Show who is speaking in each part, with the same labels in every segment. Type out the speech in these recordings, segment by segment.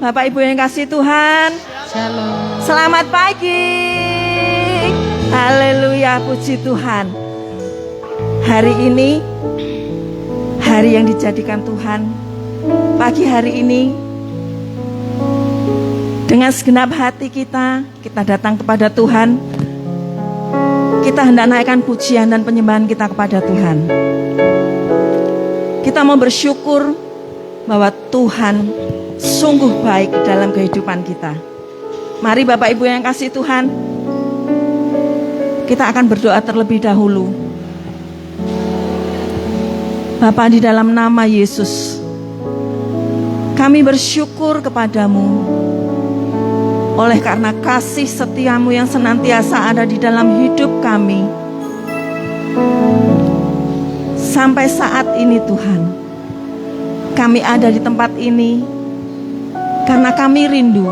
Speaker 1: Bapak Ibu yang kasih Tuhan,
Speaker 2: Shalom.
Speaker 1: selamat pagi. Haleluya, puji Tuhan. Hari ini hari yang dijadikan Tuhan. Pagi hari ini dengan segenap hati kita datang kepada Tuhan. Kita hendak naikkan pujian dan penyembahan kita kepada Tuhan. Kita mau bersyukur bahwa Tuhan sungguh baik dalam kehidupan kita. Mari Bapak Ibu yang kasih Tuhan, kita akan berdoa terlebih dahulu. Bapa, di dalam nama Yesus, kami bersyukur kepadamu oleh karena kasih setiamu yang senantiasa ada di dalam hidup kami. Sampai saat ini Tuhan, kami ada di tempat ini karena kami rindu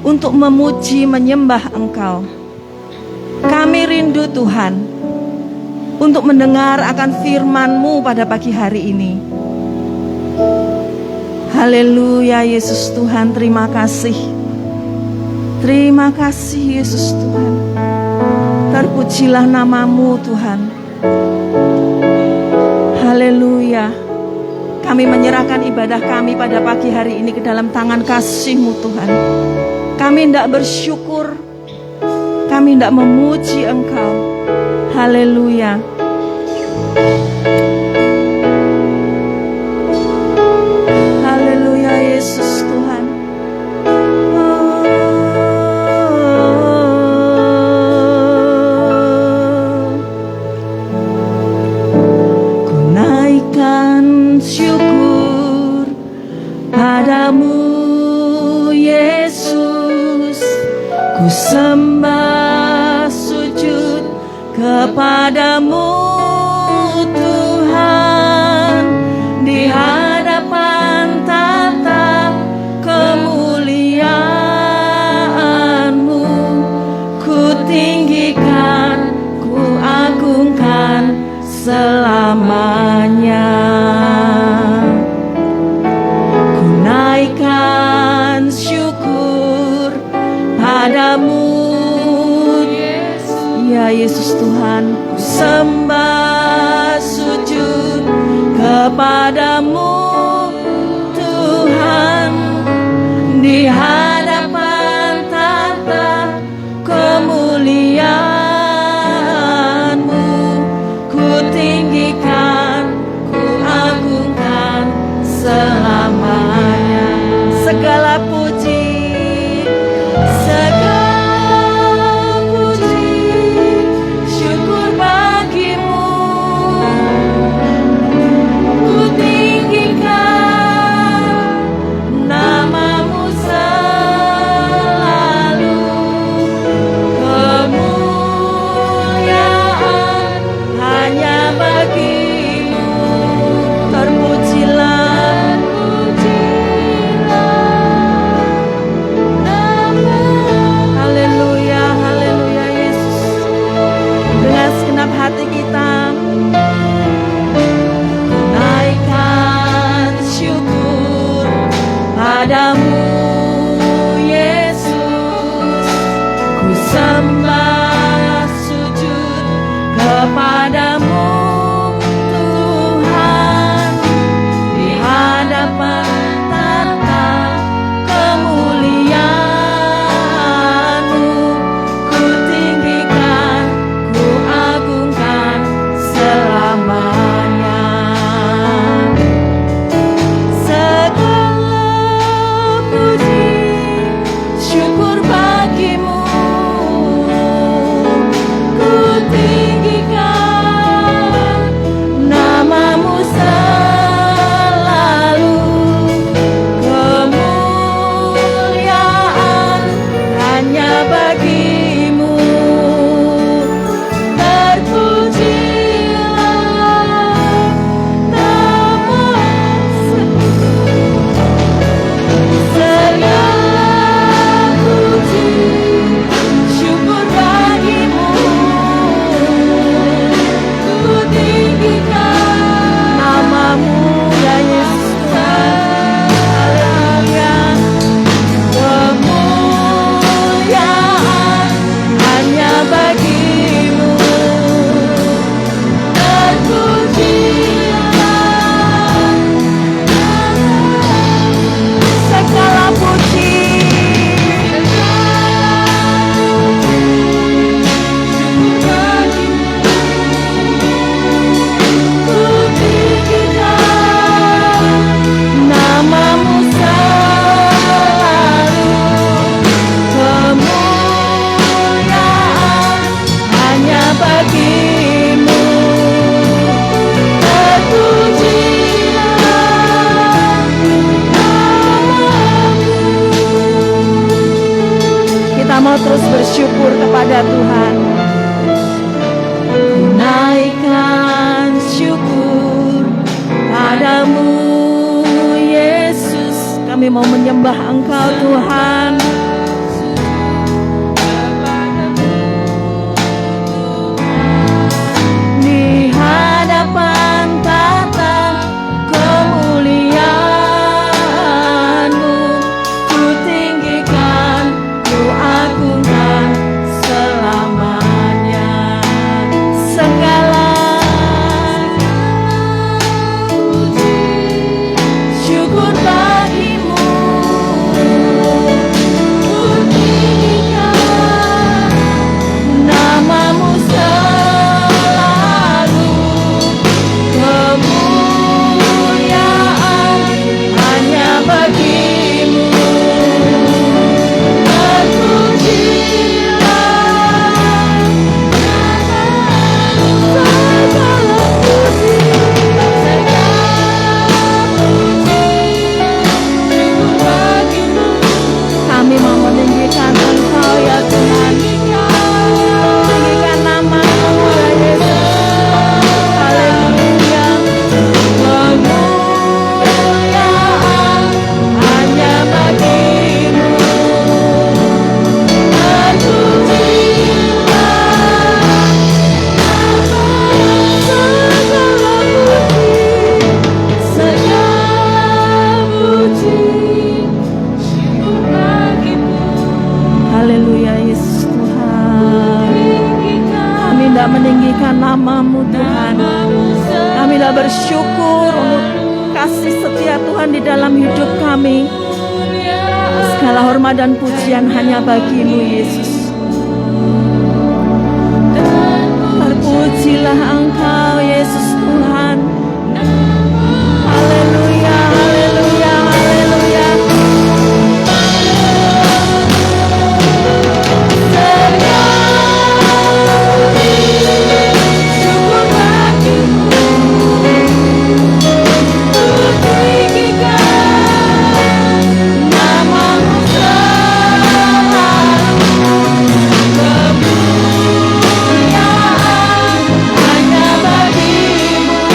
Speaker 1: untuk memuji menyembah Engkau. Kami rindu Tuhan untuk mendengar akan firman-Mu pada pagi hari ini. Haleluya Yesus Tuhan, terima kasih. Terima kasih Yesus Tuhan. Terpujilah nama-Mu Tuhan. Haleluya. Kami menyerahkan ibadah kami pada pagi hari ini ke dalam tangan kasih-Mu Tuhan. Kami hendak bersyukur, kami hendak memuji Engkau. Haleluya. Haleluya Yesus Tuhan. Ku naikkan syukur padamu Yesus, ku sembah sujud kepadamu Tuhan, di hadapan tata kemuliaan-Mu, ku tinggikan, ku agungkan selamanya. Ku naikkan syukur padamu ya Yesus Tuhan, ku sembah sujud kepadamu Tuhan, di hadapan tata kemuliaan-Mu, ku tinggikan, ku agungkan selamanya. Segala puji, syukur bagimu, ku tinggikan nama-Mu selalu. Kemuliaan hanya bagi-Mu, terpujilah, haleluya, haleluya Yesus. Dengan segenap hati kita naikkan syukur padamu Yesus, ku sembah sujud kepadamu Tuhan, di hadapan tata kemuliaan-Mu, ku tinggikan, ku agungkan selamanya. Segala mau terus bersyukur kepada Tuhan. Naikkan syukur padamu Yesus. Kami mau menyembah Engkau Tuhan. Di hadapan tata kemuliaan-Mu, ku tinggikan, ku agungkan selamanya. Segala syukur bagimu, ku tinggikan namamu selalu. Kemuliaan hanya bagimu. Terpujilah segala puji, syukur bagimu. Kami mau meninggikan Engkau ya Tuhan. Tinggikan nama-Mu ya Yesus. Haleluya. Kemuliaan hanya bagimu. Terpujilah segala puji, syukur bagimu. Haleluya Yesus Tuhan. Kami hendak meninggikan nama-Mu Tuhan. Kami hendak bersyukur untuk kasih setia Tuhan di dalam hidup kami. Segala hormat dan pujian hanya bagi-Mu Yesus. Terpujilah Engkau Yesus Tuhan. Haleluya, haleluya, haleluya. Syukur bagimu, ku tinggikan namamu selalu. Kemuliaan hanya bagimu.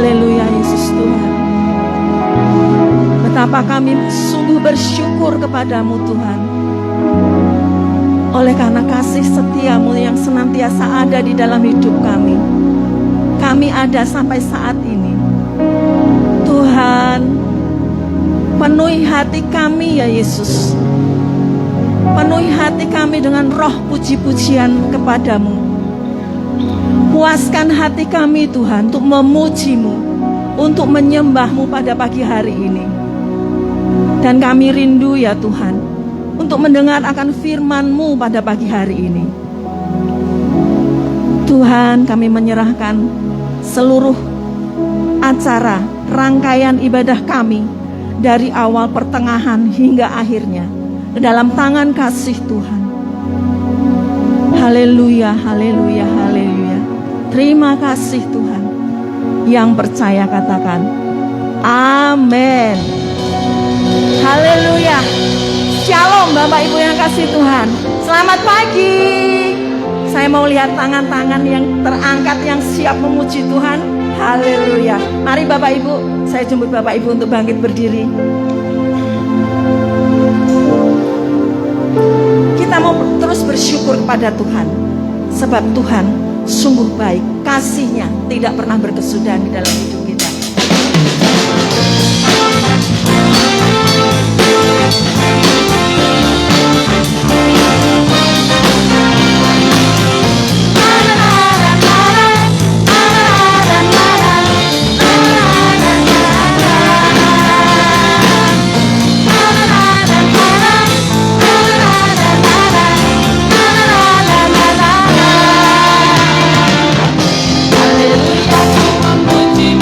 Speaker 1: Haleluya Yesus Tuhan. Betapa kami sungguh bersyukur kepadamu Tuhan. Oleh karena kasih setiamu yang senantiasa ada di dalam hidup kami. Kami ada sampai saat ini. Tuhan, penuhi hati kami ya Yesus. Penuhi hati kami dengan roh puji-pujian kepadamu. Puaskan hati kami Tuhan untuk memujimu, untuk menyembahmu pada pagi hari ini. Dan kami rindu ya Tuhan untuk mendengar akan firman-Mu pada pagi hari ini. Tuhan, kami menyerahkan seluruh acara, rangkaian ibadah kami dari awal, pertengahan hingga akhirnya ke dalam tangan kasih Tuhan. Haleluya, haleluya, haleluya. Terima kasih Tuhan. Yang percaya katakan amin. Haleluya. Shalom Bapak Ibu yang kasih Tuhan. Selamat pagi. Saya mau lihat tangan-tangan yang terangkat yang siap memuji Tuhan. Haleluya. Mari Bapak Ibu, saya jemput Bapak Ibu untuk bangkit berdiri. Kita mau terus bersyukur kepada Tuhan. Sebab Tuhan sungguh baik. Kasih-Nya tidak pernah berkesudahan di dalam hidup kita.
Speaker 2: Memuji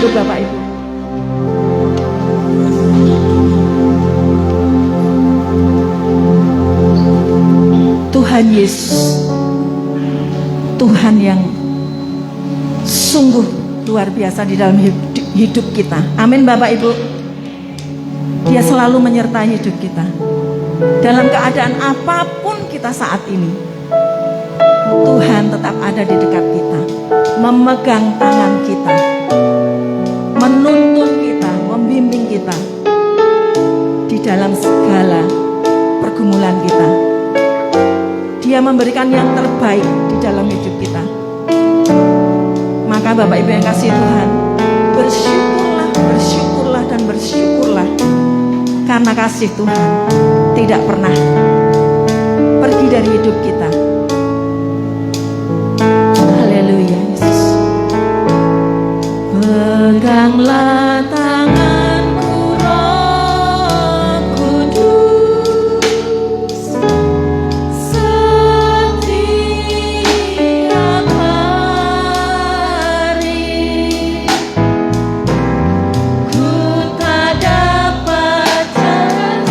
Speaker 1: duduk Bapak Ibu. Tuhan Yesus, Tuhan yang sungguh luar biasa di dalam hidup kita. Amin Bapak Ibu. Dia selalu menyertai hidup kita. Dalam keadaan apapun kita saat ini, Tuhan tetap ada di dekat kita, memegang tangan kita, menuntun kita, membimbing kita di dalam segala pergumulan kita. Dia memberikan yang terbaik di dalam hidup kita. Maka Bapak Ibu yang kasih Tuhan, bersyukurlah, bersyukurlah dan bersyukurlah, karena kasih Tuhan tidak pernah pergi dari hidup kita. Haleluya Yesus. Peganglah tanganku Roh Kudus, setiap hari ku tak dapat jalan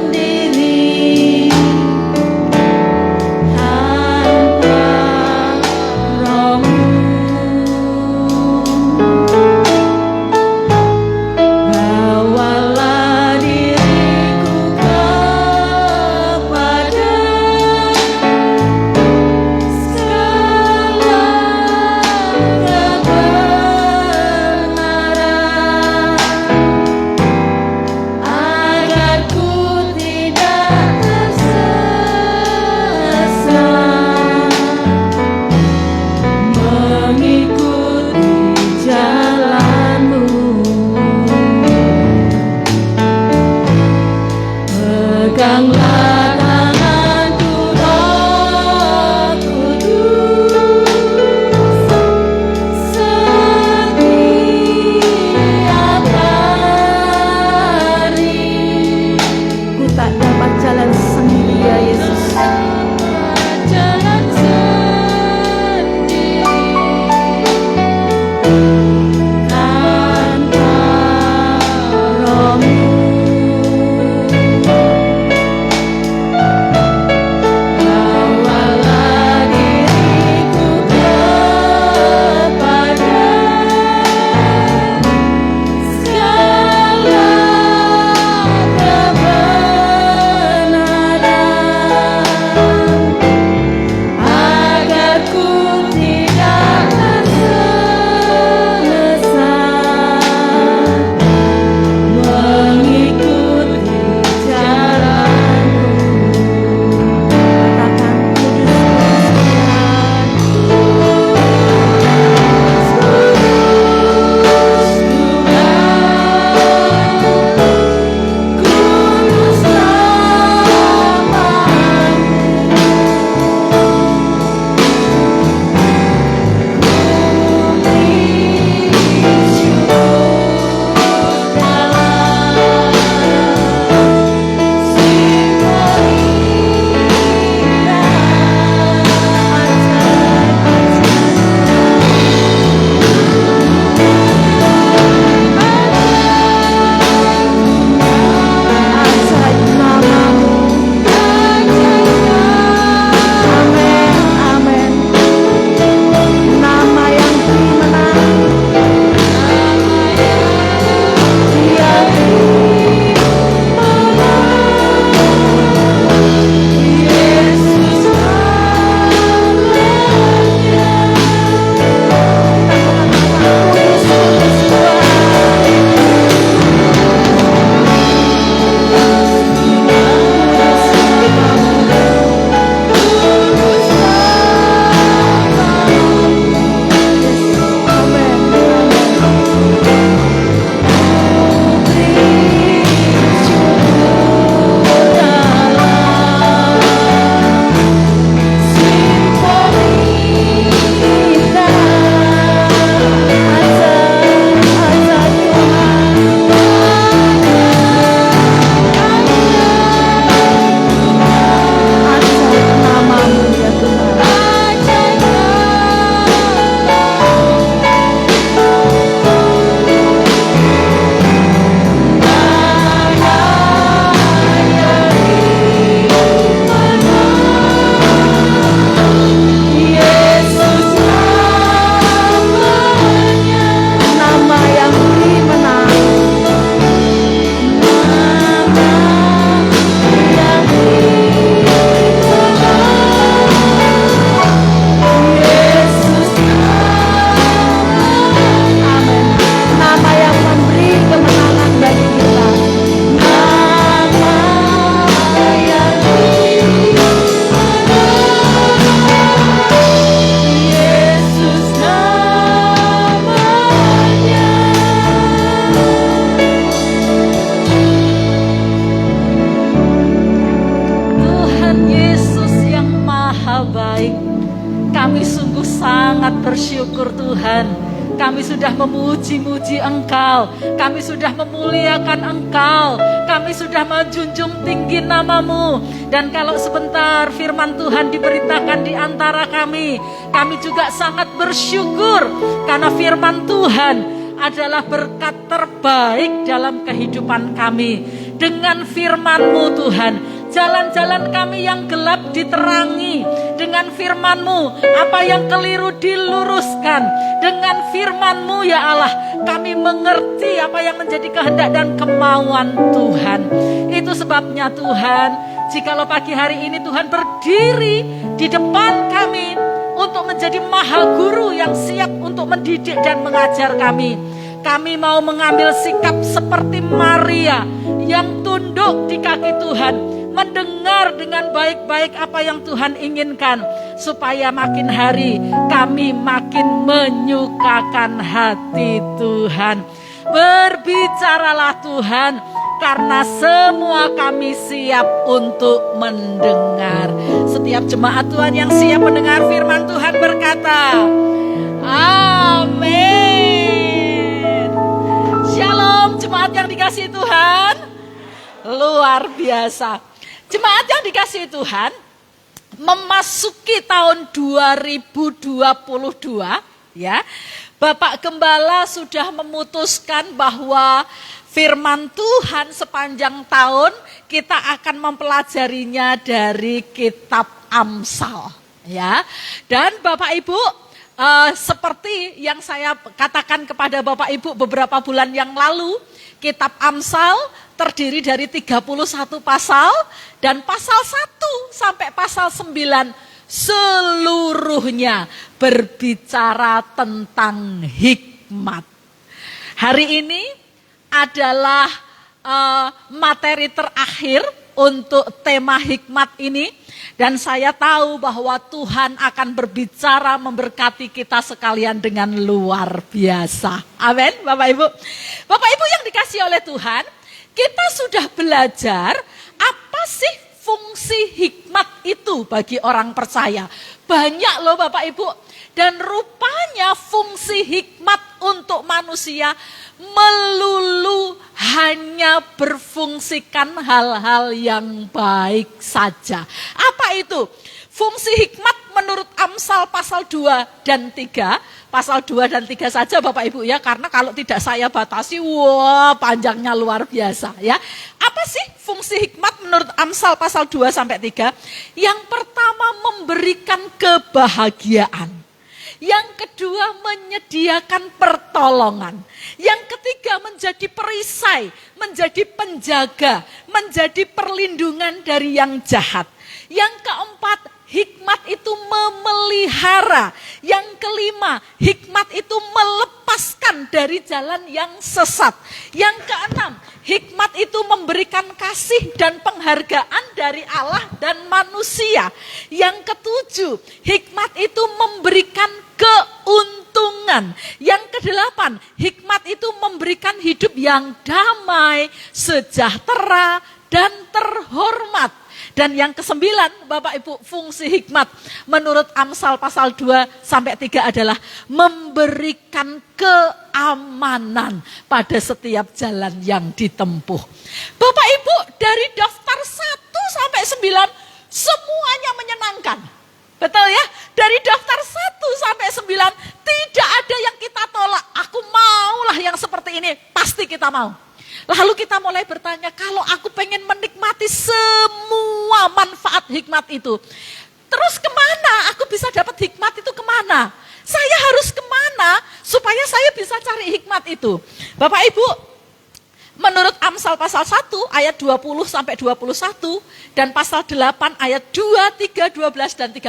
Speaker 1: sendiri tanpa Roh-Mu. Bawalah diriku kepada segala kebenaran, agar ku tidak tersesat, mengikuti jalan-Mu. Peganglah tanganku Roh Kudus, setiap hari ku tak dapat jalan sendiri ya Yesus. Jalan sendiri tanpa Roh-Mu. Bawalah diriku kepada segala kebenaran, agar ku tidak tersesat,
Speaker 2: sangat bersyukur Tuhan. Kami sudah memuji-muji Engkau, kami sudah memuliakan Engkau, kami sudah menjunjung tinggi nama-Mu. Dan kalau sebentar firman Tuhan diberitakan di antara kami juga sangat bersyukur karena firman Tuhan adalah berkat terbaik dalam kehidupan kami. Dengan firman-Mu Tuhan, jalan-jalan kami yang gelap diterangi. Dengan firman-Mu, apa yang keliru diluruskan. Dengan firman-Mu ya Allah, kami mengerti apa yang menjadi kehendak dan kemauan Tuhan. Itu sebabnya Tuhan, jikalau pagi hari ini Tuhan berdiri di depan kami untuk menjadi maha guru yang siap untuk mendidik dan mengajar kami. Kami mau mengambil sikap seperti Maria yang tunduk di kaki Tuhan, mendengar dengan baik-baik apa yang Tuhan inginkan, supaya makin hari kami makin menyukakan hati Tuhan. Berbicaralah Tuhan, karena semua kami siap untuk mendengar. Setiap jemaat Tuhan yang siap mendengar firman Tuhan berkata, amin. Shalom jemaat yang dikasihi Tuhan. Luar biasa. Jemaat yang dikasihi Tuhan, memasuki tahun 2022 ya. Bapak Gembala sudah memutuskan bahwa firman Tuhan sepanjang tahun kita akan mempelajarinya dari kitab Amsal ya. Dan Bapak Ibu, seperti yang saya katakan kepada Bapak Ibu beberapa bulan yang lalu, kitab Amsal terdiri dari 31 pasal, dan pasal 1 sampai pasal 9 seluruhnya berbicara tentang hikmat. Hari ini adalah materi terakhir untuk tema hikmat ini, dan saya tahu bahwa Tuhan akan berbicara memberkati kita sekalian dengan luar biasa. Amin, Bapak Ibu. Bapak Ibu yang dikasihi oleh Tuhan, kita sudah belajar apa sih fungsi hikmat itu bagi orang percaya. Banyak loh Bapak Ibu. Dan rupanya fungsi hikmat untuk manusia melulu hanya berfungsikan hal-hal yang baik saja. Apa itu? Fungsi hikmat menurut Amsal pasal 2 dan 3. Pasal 2 dan 3 saja Bapak Ibu ya, karena kalau tidak saya batasi, panjangnya luar biasa ya. Apa sih fungsi hikmat menurut Amsal pasal 2 sampai 3? Yang pertama, memberikan kebahagiaan. Yang kedua, menyediakan pertolongan. Yang ketiga, menjadi perisai, menjadi penjaga, menjadi perlindungan dari yang jahat. Yang keempat, hikmat itu memelihara. Yang kelima, hikmat itu melepaskan dari jalan yang sesat. Yang keenam, hikmat itu memberikan kasih dan penghargaan dari Allah dan manusia. Yang ketujuh, hikmat itu memberikan keuntungan. Yang kedelapan, hikmat itu memberikan hidup yang damai, sejahtera, dan terhormat. Dan yang kesembilan, Bapak Ibu, fungsi hikmat menurut Amsal pasal 2 sampai 3 adalah memberikan keamanan pada setiap jalan yang ditempuh. Bapak Ibu, dari daftar 1 sampai 9 semuanya menyenangkan. Betul ya? Dari daftar 1 sampai 9 tidak ada yang kita tolak. Aku maulah yang seperti ini, pasti kita mau. Lalu kita mulai bertanya, kalau aku pengen menikmati semua manfaat hikmat itu, terus kemana aku bisa dapat hikmat itu kemana? Saya harus kemana supaya saya bisa cari hikmat itu? Bapak Ibu, menurut Amsal pasal 1 ayat 20 sampai 21 dan pasal 8 ayat 2, 3, 12 dan 30,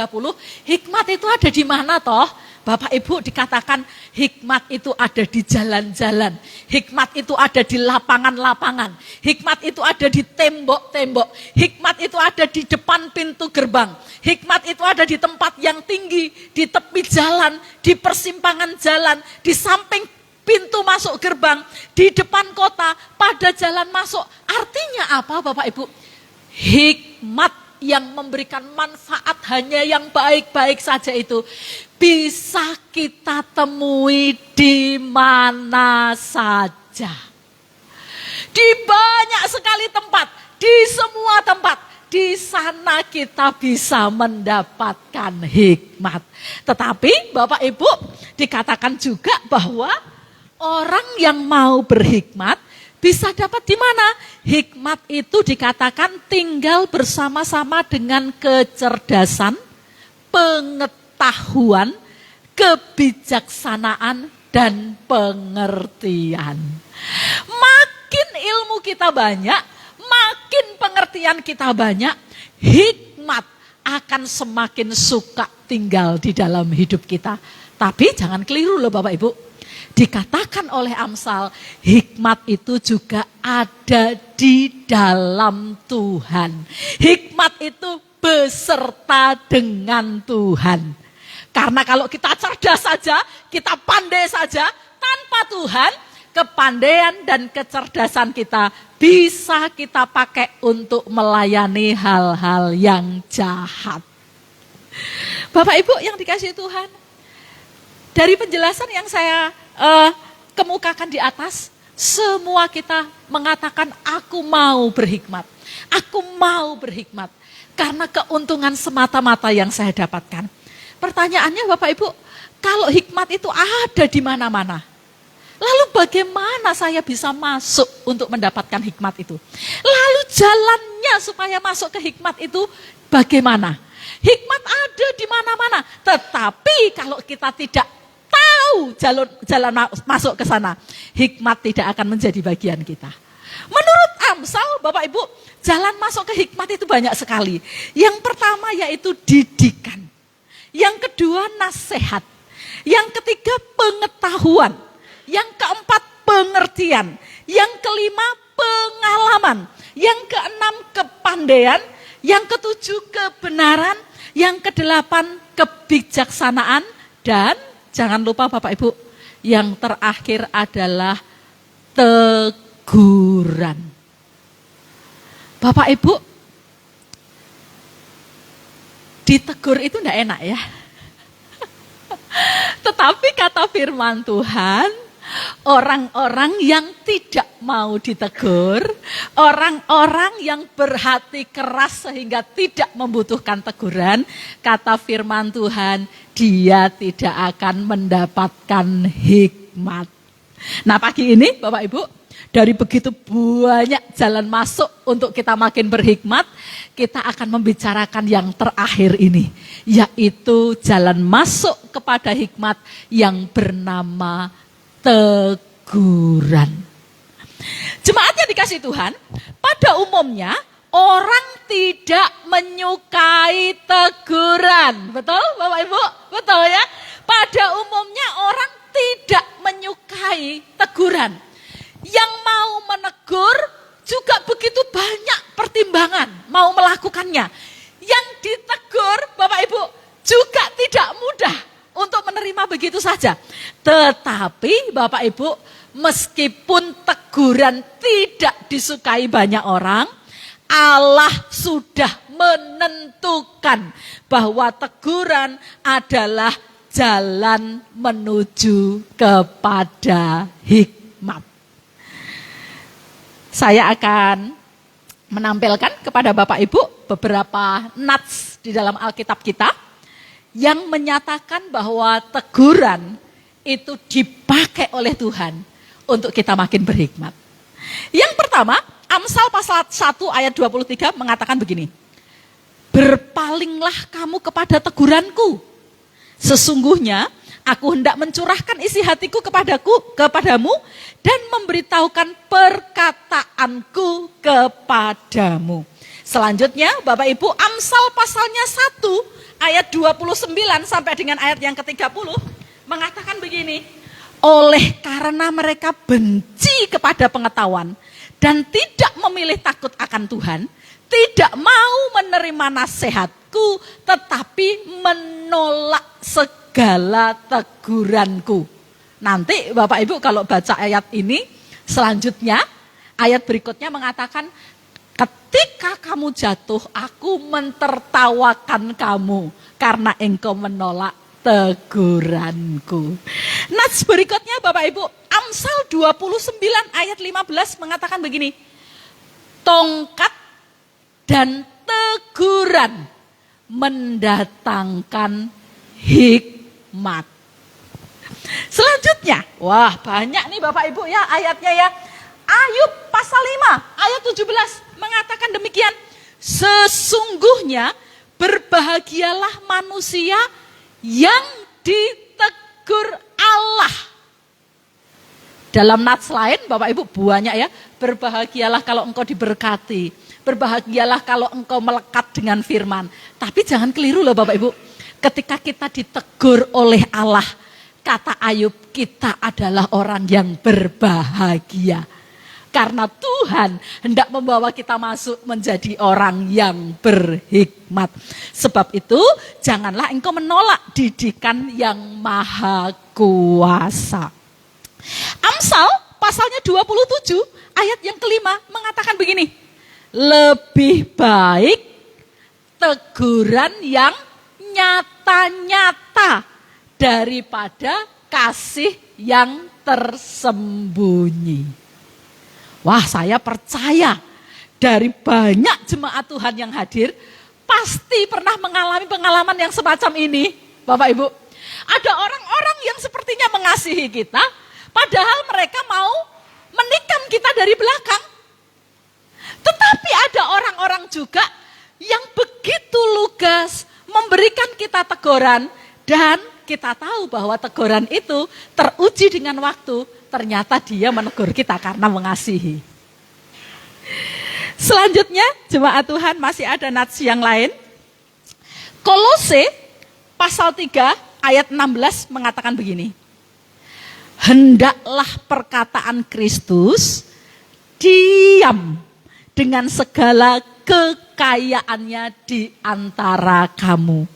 Speaker 2: hikmat itu ada di mana toh? Bapak Ibu, dikatakan hikmat itu ada di jalan-jalan. Hikmat itu ada di lapangan-lapangan. Hikmat itu ada di tembok-tembok. Hikmat itu ada di depan pintu gerbang. Hikmat itu ada di tempat yang tinggi, di tepi jalan, di persimpangan jalan, di samping pintu masuk gerbang, di depan kota, pada jalan masuk. Artinya apa Bapak Ibu? Hikmat yang memberikan manfaat hanya yang baik-baik saja itu bisa kita temui di mana saja. Di banyak sekali tempat, di semua tempat, di sana kita bisa mendapatkan hikmat. Tetapi Bapak Ibu, dikatakan juga bahwa orang yang mau berhikmat bisa dapat di mana? Hikmat itu dikatakan tinggal bersama-sama dengan kecerdasan, pengetahuan, kebijaksanaan, dan pengertian. Makin ilmu kita banyak, makin pengertian kita banyak, hikmat akan semakin suka tinggal di dalam hidup kita. Tapi jangan keliru loh Bapak Ibu. Dikatakan oleh Amsal, hikmat itu juga ada di dalam Tuhan. Hikmat itu beserta dengan Tuhan. Karena kalau kita cerdas saja, kita pandai saja, tanpa Tuhan, kepandaian dan kecerdasan kita bisa kita pakai untuk melayani hal-hal yang jahat. Bapak Ibu yang dikasihi Tuhan, dari penjelasan yang saya kemukakan di atas, semua kita mengatakan aku mau berhikmat. Aku mau berhikmat karena keuntungan semata-mata yang saya dapatkan. Pertanyaannya Bapak Ibu, kalau hikmat itu ada di mana-mana, lalu bagaimana saya bisa masuk untuk mendapatkan hikmat itu? Lalu jalannya supaya masuk ke hikmat itu bagaimana? Hikmat ada di mana-mana, tetapi kalau kita tidak tahu jalan masuk ke sana, hikmat tidak akan menjadi bagian kita. Menurut Amsal, Bapak Ibu, jalan masuk ke hikmat itu banyak sekali. Yang pertama yaitu didikan. Yang kedua nasihat. Yang ketiga pengetahuan. Yang keempat pengertian. Yang kelima pengalaman. Yang keenam kepandaian. Yang ketujuh kebenaran. Yang kedelapan kebijaksanaan. Dan jangan lupa Bapak Ibu, yang terakhir adalah teguran. Bapak Ibu, ditegur itu enggak enak ya. Tetapi kata firman Tuhan, orang-orang yang tidak mau ditegur, orang-orang yang berhati keras sehingga tidak membutuhkan teguran, kata firman Tuhan, dia tidak akan mendapatkan hikmat. Nah pagi ini Bapak Ibu, dari begitu banyak jalan masuk untuk kita makin berhikmat, kita akan membicarakan yang terakhir ini, yaitu jalan masuk kepada hikmat yang bernama teguran. Jemaatnya dikasih Tuhan, pada umumnya orang tidak menyukai teguran. Betul Bapak Ibu? Betul ya? Pada umumnya orang tidak menyukai teguran. Yang mau menegur juga begitu banyak pertimbangan mau melakukannya. Yang ditegur Bapak Ibu juga tidak mudah untuk menerima begitu saja. Tetapi Bapak Ibu, meskipun teguran tidak disukai banyak orang, Allah sudah menentukan bahwa teguran adalah jalan menuju kepada hikmat. Saya akan menampilkan kepada Bapak Ibu beberapa nats di dalam Alkitab kita yang menyatakan bahwa teguran itu dipakai oleh Tuhan untuk kita makin berhikmat. Yang pertama, Amsal pasal 1 ayat 23 mengatakan begini. Berpalinglah kamu kepada teguranku. Sesungguhnya aku hendak mencurahkan isi hatiku kepadamu dan memberitahukan perkataanku kepadamu. Selanjutnya Bapak Ibu, Amsal pasalnya 1 ayat 29 sampai dengan ayat yang ke-30 mengatakan begini. Oleh karena mereka benci kepada pengetahuan dan tidak memilih takut akan Tuhan, tidak mau menerima nasihatku, tetapi menolak segala teguranku. Nanti Bapak Ibu kalau baca ayat ini, selanjutnya ayat berikutnya mengatakan ketika kamu jatuh, aku mentertawakan kamu karena engkau menolak teguranku. Nats berikutnya Bapak Ibu, Amsal 29 ayat 15 mengatakan begini. Tongkat dan teguran mendatangkan hikmat. Selanjutnya, wah banyak nih Bapak Ibu ya ayatnya ya. Ayub pasal 5 ayat 17 mengatakan demikian. Sesungguhnya berbahagialah manusia yang ditegur Allah. Dalam nats lain Bapak Ibu banyak ya. Berbahagialah kalau engkau diberkati. Berbahagialah kalau engkau melekat dengan firman. Tapi jangan keliru loh Bapak Ibu. Ketika kita ditegur oleh Allah, kata Ayub, kita adalah orang yang berbahagia. Karena Tuhan hendak membawa kita masuk menjadi orang yang berhikmat. Sebab itu janganlah engkau menolak didikan yang maha kuasa. Amsal pasalnya 27 ayat yang kelima mengatakan begini. Lebih baik teguran yang nyata-nyata daripada kasih yang tersembunyi. Wah, saya percaya dari banyak jemaat Tuhan yang hadir, pasti pernah mengalami pengalaman yang semacam ini, Bapak Ibu. Ada orang-orang yang sepertinya mengasihi kita, padahal mereka mau menikam kita dari belakang. Tetapi ada orang-orang juga yang begitu lugas memberikan kita teguran, dan kita tahu bahwa teguran itu teruji dengan waktu. Ternyata dia menegur kita karena mengasihi. Selanjutnya jemaat Tuhan masih ada nats yang lain. Kolose pasal 3 ayat 16 mengatakan begini. Hendaklah perkataan Kristus diam dengan segala kekayaannya di antara kamu.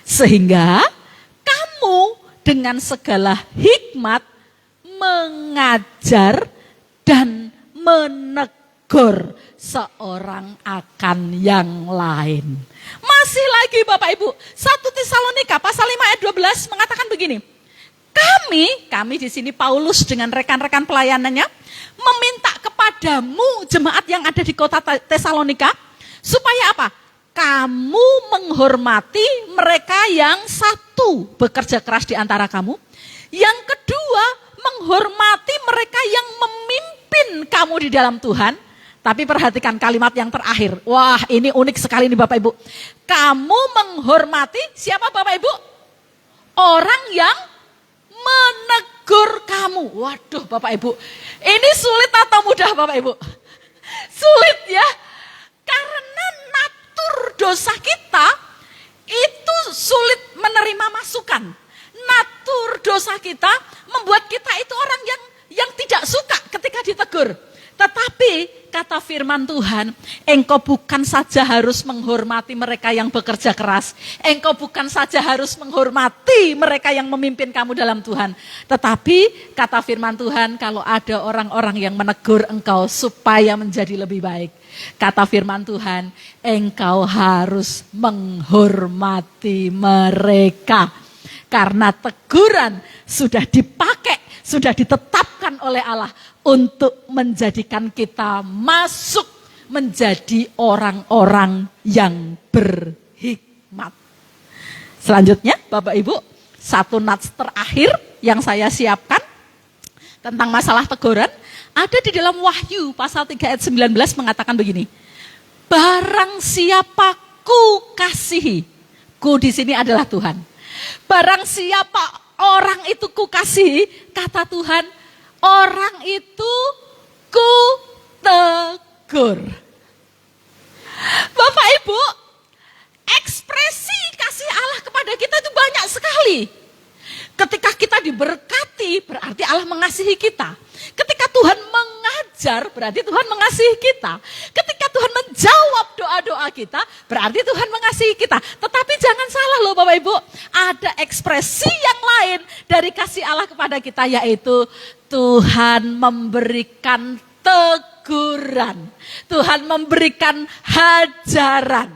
Speaker 2: Sehingga kamu dengan segala hikmat mengajar dan menegur seorang akan yang lain. Masih lagi Bapak Ibu, 1 Tesalonika pasal 5 ayat 12 mengatakan begini. Kami di sini Paulus dengan rekan-rekan pelayanannya meminta kepadamu jemaat yang ada di kota Tesalonika supaya apa? Kamu menghormati mereka yang satu bekerja keras di antara kamu. Yang kedua, menghormati mereka yang memimpin kamu di dalam Tuhan. Tapi perhatikan kalimat yang terakhir. Wah, ini unik sekali nih Bapak Ibu. Kamu menghormati siapa Bapak Ibu? Orang yang menegur kamu. Waduh Bapak Ibu, ini sulit atau mudah Bapak Ibu? Sulit ya. Karena natur dosa kita itu sulit menerima masukan. Natur dosa kita membuat kita itu orang yang tidak suka ketika ditegur. Tetapi kata firman Tuhan, engkau bukan saja harus menghormati mereka yang bekerja keras. Engkau bukan saja harus menghormati mereka yang memimpin kamu dalam Tuhan. Tetapi kata firman Tuhan, kalau ada orang-orang yang menegur engkau supaya menjadi lebih baik. Kata firman Tuhan, engkau harus menghormati mereka. Karena teguran sudah dipakai, sudah ditetapkan oleh Allah untuk menjadikan kita masuk menjadi orang-orang yang berhikmat. Selanjutnya Bapak Ibu, satu nats terakhir yang saya siapkan tentang masalah teguran ada di dalam Wahyu pasal 3 ayat 19 mengatakan begini. Barang siapa ku kasihi, ku di sini adalah Tuhan. Barang siapa orang itu ku kasihi, kata Tuhan, orang itu ku tegur. Bapak Ibu, ekspresi kasih Allah kepada kita itu banyak sekali. Ketika kita diberkati, berarti Allah mengasihi kita. Ketika Tuhan mengajar, berarti Tuhan mengasihi kita. Ketika Tuhan menjawab doa-doa kita, berarti Tuhan mengasihi kita. Tetapi jangan salah loh Bapak Ibu, ada ekspresi yang lain dari kasih Allah kepada kita, yaitu Tuhan memberikan teguran teguran. Tuhan memberikan hajaran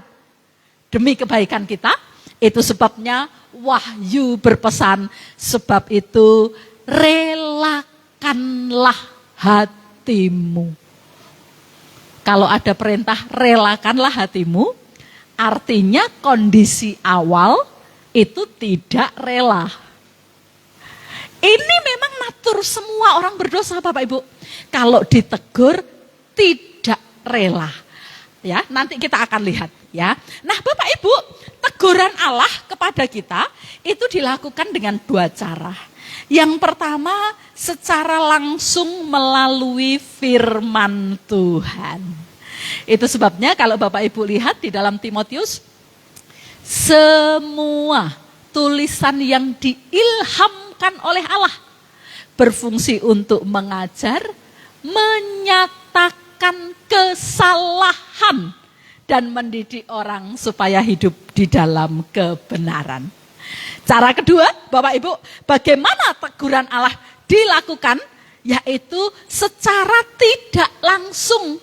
Speaker 2: demi kebaikan kita. Itu sebabnya Wahyu berpesan, sebab itu relakanlah hatimu. Kalau ada perintah relakanlah hatimu, artinya kondisi awal itu tidak rela. Ini memang natur semua orang berdosa, Bapak Ibu. Kalau ditegur tidak rela. Ya, nanti kita akan lihat ya. Nah, Bapak Ibu, teguran Allah kepada kita itu dilakukan dengan dua cara. Yang pertama, secara langsung melalui firman Tuhan. Itu sebabnya kalau Bapak Ibu lihat di dalam Timotius, semua tulisan yang diilhamkan oleh Allah berfungsi untuk mengajar, menyatakan kesalahan, dan mendidik orang supaya hidup di dalam kebenaran. Cara kedua, Bapak Ibu, bagaimana teguran Allah dilakukan? Yaitu secara tidak langsung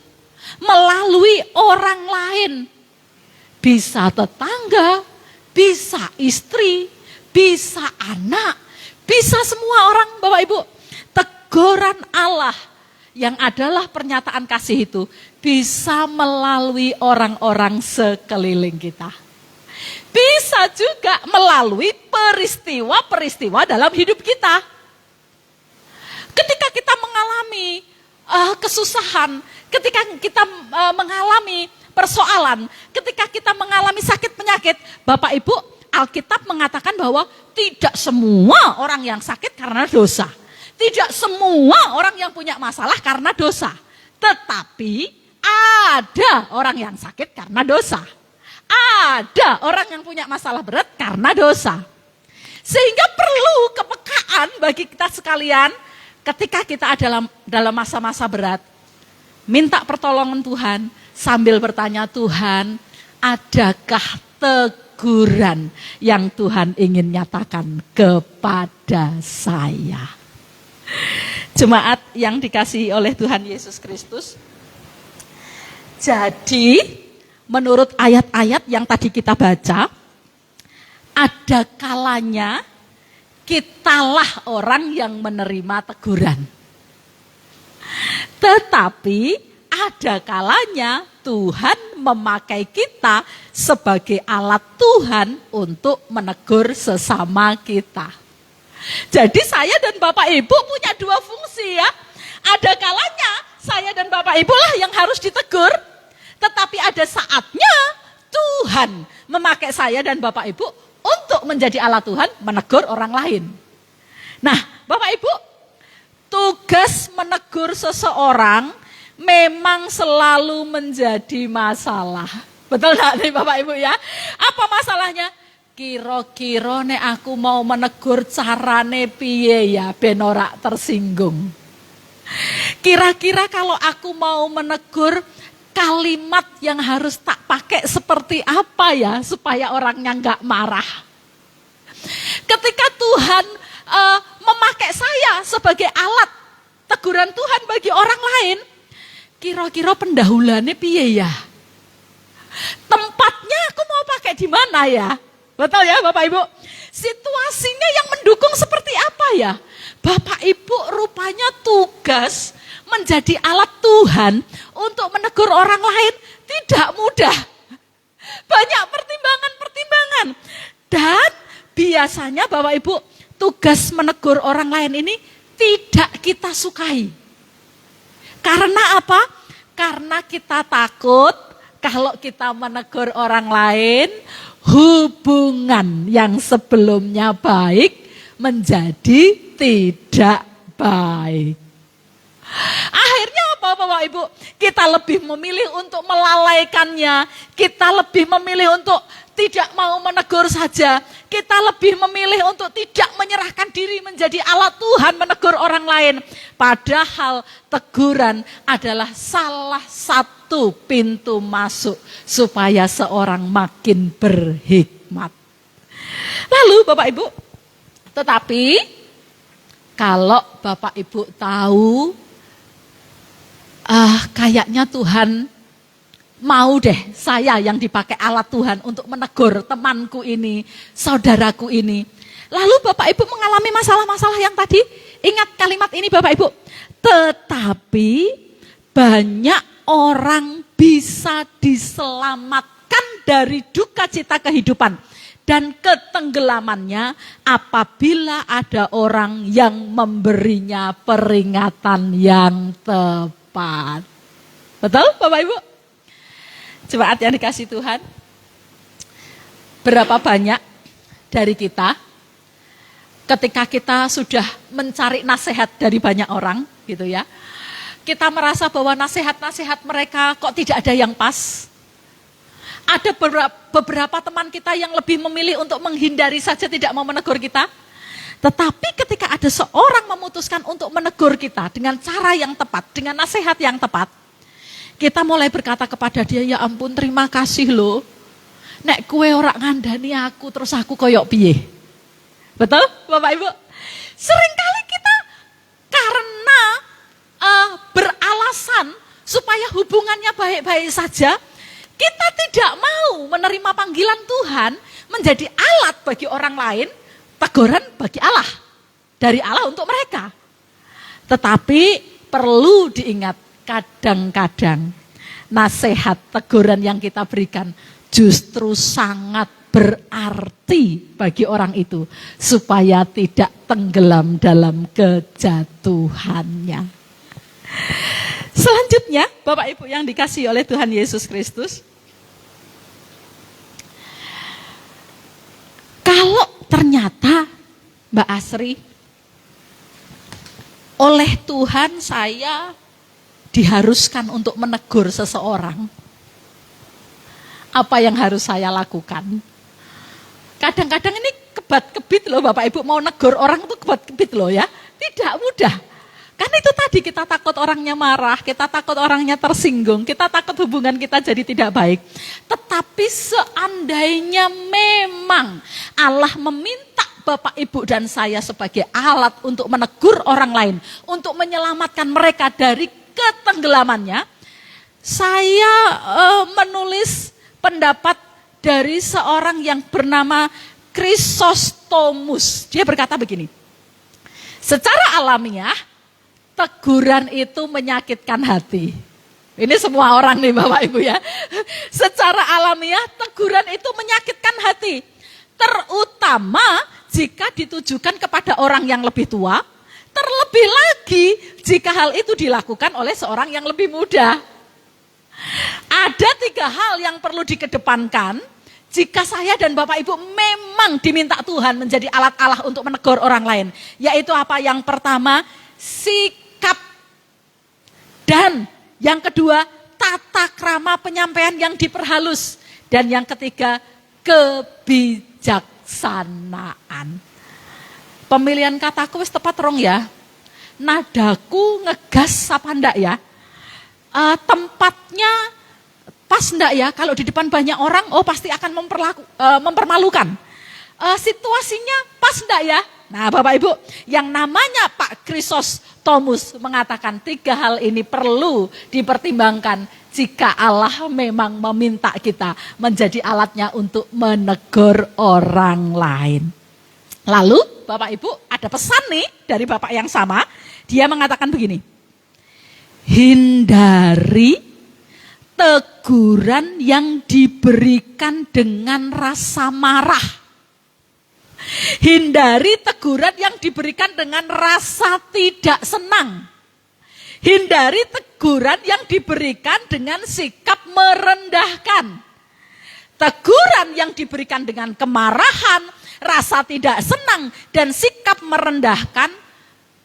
Speaker 2: melalui orang lain. Bisa tetangga, bisa istri, bisa anak, bisa semua orang, Bapak Ibu. Teguran Allah yang adalah pernyataan kasih itu bisa melalui orang-orang sekeliling kita. Bisa juga melalui peristiwa-peristiwa dalam hidup kita. Ketika kita mengalami kesusahan, ketika kita mengalami persoalan, ketika kita mengalami sakit penyakit, Bapak Ibu, Alkitab mengatakan bahwa tidak semua orang yang sakit karena dosa. Tidak semua orang yang punya masalah karena dosa. Tetapi ada orang yang sakit karena dosa. Ada orang yang punya masalah berat karena dosa. Sehingga perlu kepekaan bagi kita sekalian ketika kita dalam masa-masa berat. Minta pertolongan Tuhan sambil bertanya, Tuhan, adakah teguran yang Tuhan ingin nyatakan kepada saya? Jemaat yang dikasihi oleh Tuhan Yesus Kristus. Jadi menurut ayat-ayat yang tadi kita baca, ada kalanya kitalah orang yang menerima teguran. Tetapi ada kalanya Tuhan memakai kita sebagai alat Tuhan untuk menegur sesama kita. Jadi saya dan Bapak Ibu punya dua fungsi ya. Ada kalanya saya dan Bapak Ibu lah yang harus ditegur. Tetapi ada saatnya Tuhan memakai saya dan Bapak Ibu untuk menjadi alat Tuhan menegur orang lain. Nah, Bapak Ibu, tugas menegur seseorang memang selalu menjadi masalah. Betul enggak nih Bapak Ibu ya? Apa masalahnya? Kira-kira nek aku mau menegur carane piye ya ben ora tersinggung. Kira-kira kalau aku mau menegur kalimat yang harus tak pakai seperti apa ya supaya orangnya enggak marah. Ketika Tuhan memakai saya sebagai alat teguran Tuhan bagi orang lain, kira-kira pendahulannya piye ya? Tempatnya aku mau pakai di mana ya? Betul ya Bapak Ibu? Situasinya yang mendukung seperti apa ya? Bapak Ibu rupanya tugas menjadi alat Tuhan untuk menegur orang lain tidak mudah. Banyak pertimbangan-pertimbangan. Dan biasanya Bapak Ibu tugas menegur orang lain ini tidak kita sukai. Karena apa? Karena kita takut kalau kita menegur orang lain, hubungan yang sebelumnya baik menjadi tidak baik. Akhirnya apa Bapak Ibu? Kita lebih memilih untuk melalaikannya. Kita lebih memilih untuk tidak mau menegur saja. Kita lebih memilih untuk tidak menyerahkan diri menjadi alat Tuhan menegur orang lain. Padahal teguran adalah salah satu pintu masuk supaya seorang makin berhikmat. Lalu Bapak Ibu, tetapi kalau Bapak Ibu tahu, kayaknya Tuhan mau deh saya yang dipakai alat Tuhan untuk menegur temanku ini, saudaraku ini. Lalu Bapak Ibu mengalami masalah-masalah yang tadi, ingat kalimat ini Bapak Ibu. Tetapi banyak orang bisa diselamatkan dari duka cita kehidupan dan ketenggelamannya apabila ada orang yang memberinya peringatan yang tepat. Betul Bapak Ibu? Jemaat yang dikasih Tuhan, berapa banyak dari kita ketika kita sudah mencari nasihat dari banyak orang gitu ya, kita merasa bahwa nasihat-nasihat mereka kok tidak ada yang pas. Ada beberapa teman kita yang lebih memilih untuk menghindari saja, tidak mau menegur kita. Tetapi ketika ada seorang memutuskan untuk menegur kita dengan cara yang tepat, dengan nasihat yang tepat, kita mulai berkata kepada dia, ya ampun terima kasih loh. Nek kue ora ngandani aku terus aku koyok piye. Betul Bapak Ibu? Seringkali kita karena beralasan supaya hubungannya baik-baik saja, kita tidak mau menerima panggilan Tuhan menjadi alat bagi orang lain, teguran bagi Allah, dari Allah untuk mereka. Tetapi perlu diingat, kadang-kadang nasihat teguran yang kita berikan justru sangat berarti bagi orang itu supaya tidak tenggelam dalam kejatuhannya. Selanjutnya, Bapak Ibu yang dikasihi oleh Tuhan Yesus Kristus, kalau ternyata Mbak Asri, oleh Tuhan saya diharuskan untuk menegur seseorang, apa yang harus saya lakukan? Kadang-kadang ini kebat-kebit loh Bapak Ibu, mau negur orang itu kebat-kebit loh ya, tidak mudah. Kan itu tadi, kita takut orangnya marah, kita takut orangnya tersinggung, kita takut hubungan kita jadi tidak baik. Tetapi seandainya memang Allah meminta Bapak Ibu dan saya sebagai alat untuk menegur orang lain, untuk menyelamatkan mereka dari ketenggelamannya, saya menulis pendapat dari seorang yang bernama Chrysostomus. Dia berkata begini, secara alamiah, teguran itu menyakitkan hati. Ini semua orang nih Bapak Ibu ya. Secara alamiah teguran itu menyakitkan hati. Terutama jika ditujukan kepada orang yang lebih tua. Terlebih lagi jika hal itu dilakukan oleh seorang yang lebih muda. Ada 3 hal yang perlu dikedepankan jika saya dan Bapak Ibu memang diminta Tuhan menjadi alat Allah untuk menegur orang lain. Yaitu apa? Yang pertama, sikap. Dan yang kedua, tata krama penyampaian yang diperhalus. Dan yang ketiga, kebijaksanaan. Pemilihan kataku wis tepat rong ya. Nadaku ngegas apa ndak ya? Tempatnya pas ndak ya? Kalau di depan banyak orang, oh pasti akan mempermalukan. Situasinya pas ndak ya? Nah Bapak Ibu, yang namanya Pak Chrysostomus mengatakan 3 hal ini perlu dipertimbangkan jika Allah memang meminta kita menjadi alatnya untuk menegur orang lain. Lalu Bapak Ibu ada pesan nih dari Bapak yang sama, dia mengatakan begini, hindari teguran yang diberikan dengan rasa marah. Hindari teguran yang diberikan dengan rasa tidak senang. Hindari teguran yang diberikan dengan sikap merendahkan. Teguran yang diberikan dengan kemarahan, rasa tidak senang, dan sikap merendahkan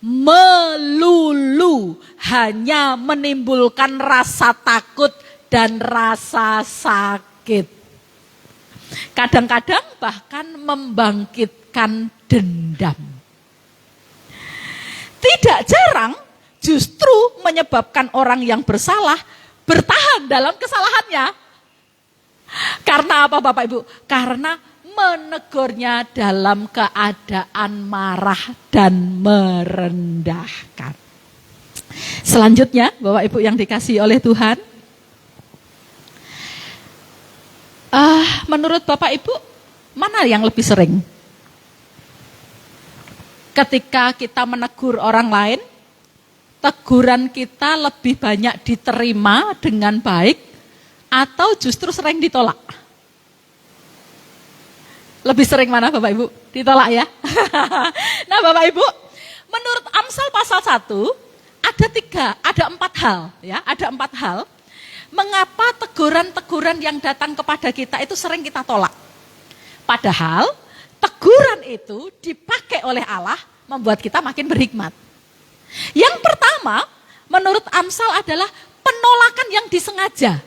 Speaker 2: melulu hanya menimbulkan rasa takut dan rasa sakit. Kadang-kadang bahkan membangkitkan dendam. Tidak jarang justru menyebabkan orang yang bersalah bertahan dalam kesalahannya. Karena apa Bapak Ibu? Karena menegurnya dalam keadaan marah dan merendahkan. Selanjutnya, Bapak Ibu yang dikasihi oleh Tuhan, menurut Bapak Ibu, mana yang lebih sering? Ketika kita menegur orang lain, teguran kita lebih banyak diterima dengan baik atau justru sering ditolak? Lebih sering mana Bapak Ibu? Ditolak ya? Nah Bapak Ibu, menurut Amsal pasal 1, ada 4 hal ya, ada 4 hal. Mengapa teguran-teguran yang datang kepada kita itu sering kita tolak? Padahal teguran itu dipakai oleh Allah membuat kita makin berhikmat. Yang pertama, menurut Amsal adalah penolakan yang disengaja.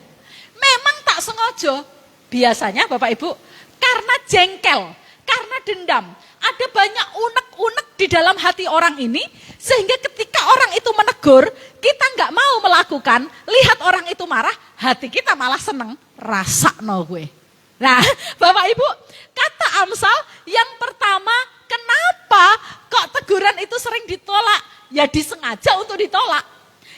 Speaker 2: Memang tak sengaja. Biasanya Bapak Ibu, karena jengkel, karena dendam. Ada banyak unek-unek di dalam hati orang ini, sehingga ketika orang itu menegur, kita nggak mau melakukan, lihat orang itu marah, hati kita malah seneng, rasa no gue. Nah, Bapak Ibu, kata Amsal yang pertama, kenapa kok teguran itu sering ditolak? Ya disengaja untuk ditolak.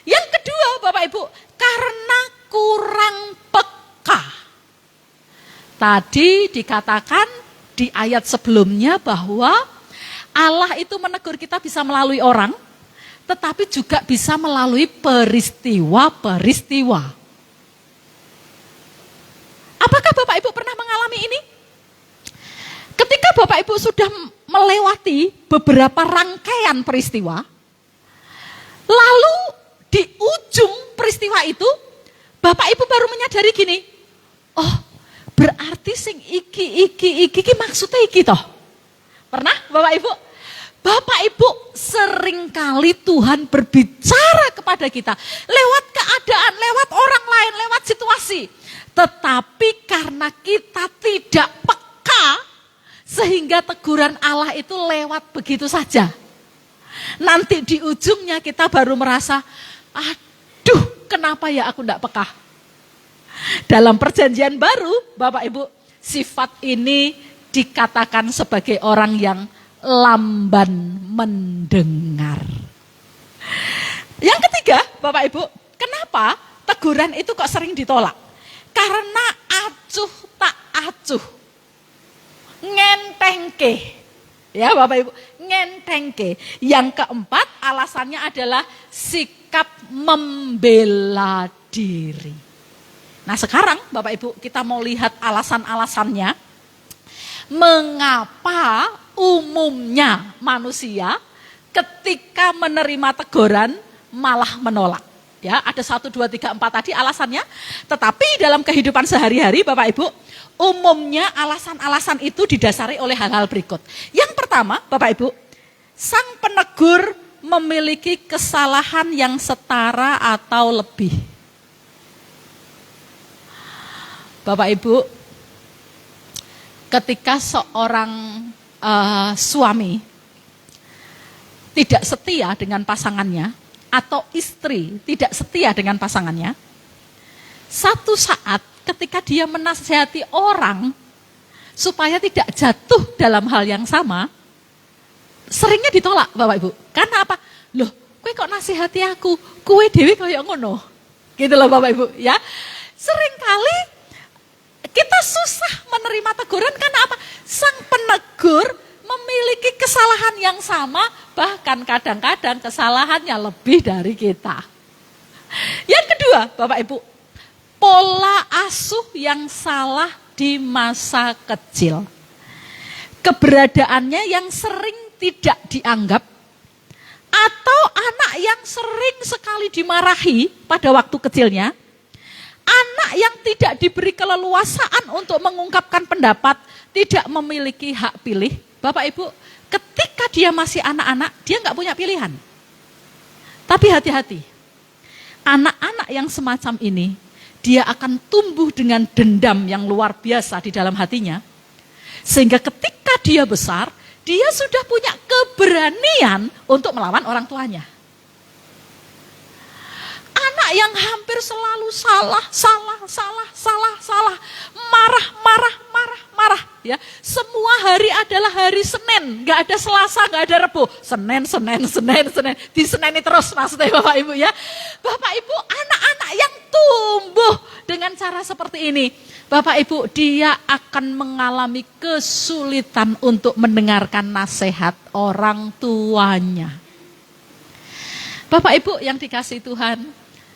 Speaker 2: Yang kedua, Bapak Ibu, karena kurang peka. Tadi dikatakan di ayat sebelumnya bahwa Allah itu menegur kita bisa melalui orang, tetapi juga bisa melalui peristiwa-peristiwa. Apakah Bapak Ibu pernah mengalami ini? Ketika Bapak Ibu sudah melewati beberapa rangkaian peristiwa, lalu di ujung peristiwa itu, Bapak Ibu baru menyadari gini, oh berarti sing iki maksudnya iki toh. Pernah Bapak Ibu? Bapak Ibu, seringkali Tuhan berbicara kepada kita lewat keadaan, lewat orang lain, lewat situasi. Tetapi karena kita tidak peka, sehingga teguran Allah itu lewat begitu saja. Nanti di ujungnya kita baru merasa, aduh kenapa ya aku tidak peka. Dalam perjanjian baru, Bapak Ibu, sifat ini dikatakan sebagai orang yang lamban mendengar. Yang ketiga, Bapak Ibu, kenapa teguran itu kok sering ditolak? Karena acuh tak acuh. Ngentengke. Ya Bapak Ibu, ngentengke. Yang keempat, alasannya adalah sikap membela diri. Nah sekarang Bapak Ibu, kita mau lihat alasan-alasannya. Mengapa umumnya manusia ketika menerima teguran malah menolak? Ya, ada 1, 2, 3, 4 tadi alasannya. Tetapi dalam kehidupan sehari-hari Bapak Ibu, umumnya alasan-alasan itu didasari oleh hal-hal berikut. Yang pertama Bapak Ibu, sang penegur memiliki kesalahan yang setara atau lebih. Bapak Ibu, ketika seorang suami tidak setia dengan pasangannya, atau istri tidak setia dengan pasangannya, satu saat ketika dia menasihati orang supaya tidak jatuh dalam hal yang sama, seringnya ditolak Bapak Ibu. Karena apa? Loh, kowe kok nasihati aku, kowe dhewe kaya ngono. Gitu loh Bapak Ibu ya. Seringkali kita susah menerima teguran karena apa? Sang penegur memiliki kesalahan yang sama, bahkan kadang-kadang kesalahannya lebih dari kita. Yang kedua, Bapak Ibu, pola asuh yang salah di masa kecil. Keberadaannya yang sering tidak dianggap, atau anak yang sering sekali dimarahi pada waktu kecilnya, anak yang tidak diberi keleluasaan untuk mengungkapkan pendapat, tidak memiliki hak pilih. Bapak Ibu, ketika dia masih anak-anak, dia nggak punya pilihan. Tapi hati-hati, anak-anak yang semacam ini, dia akan tumbuh dengan dendam yang luar biasa di dalam hatinya. Sehingga ketika dia besar, dia sudah punya keberanian untuk melawan orang tuanya. Anak yang hampir selalu salah, marah, marah ya. Semua hari adalah hari Senin, nggak ada Selasa, nggak ada Rabu. Senin. Diseneni terus maksudnya Bapak Ibu ya. Bapak Ibu, anak-anak yang tumbuh dengan cara seperti ini, Bapak Ibu, dia akan mengalami kesulitan untuk mendengarkan nasihat orang tuanya. Bapak Ibu yang dikasihi Tuhan,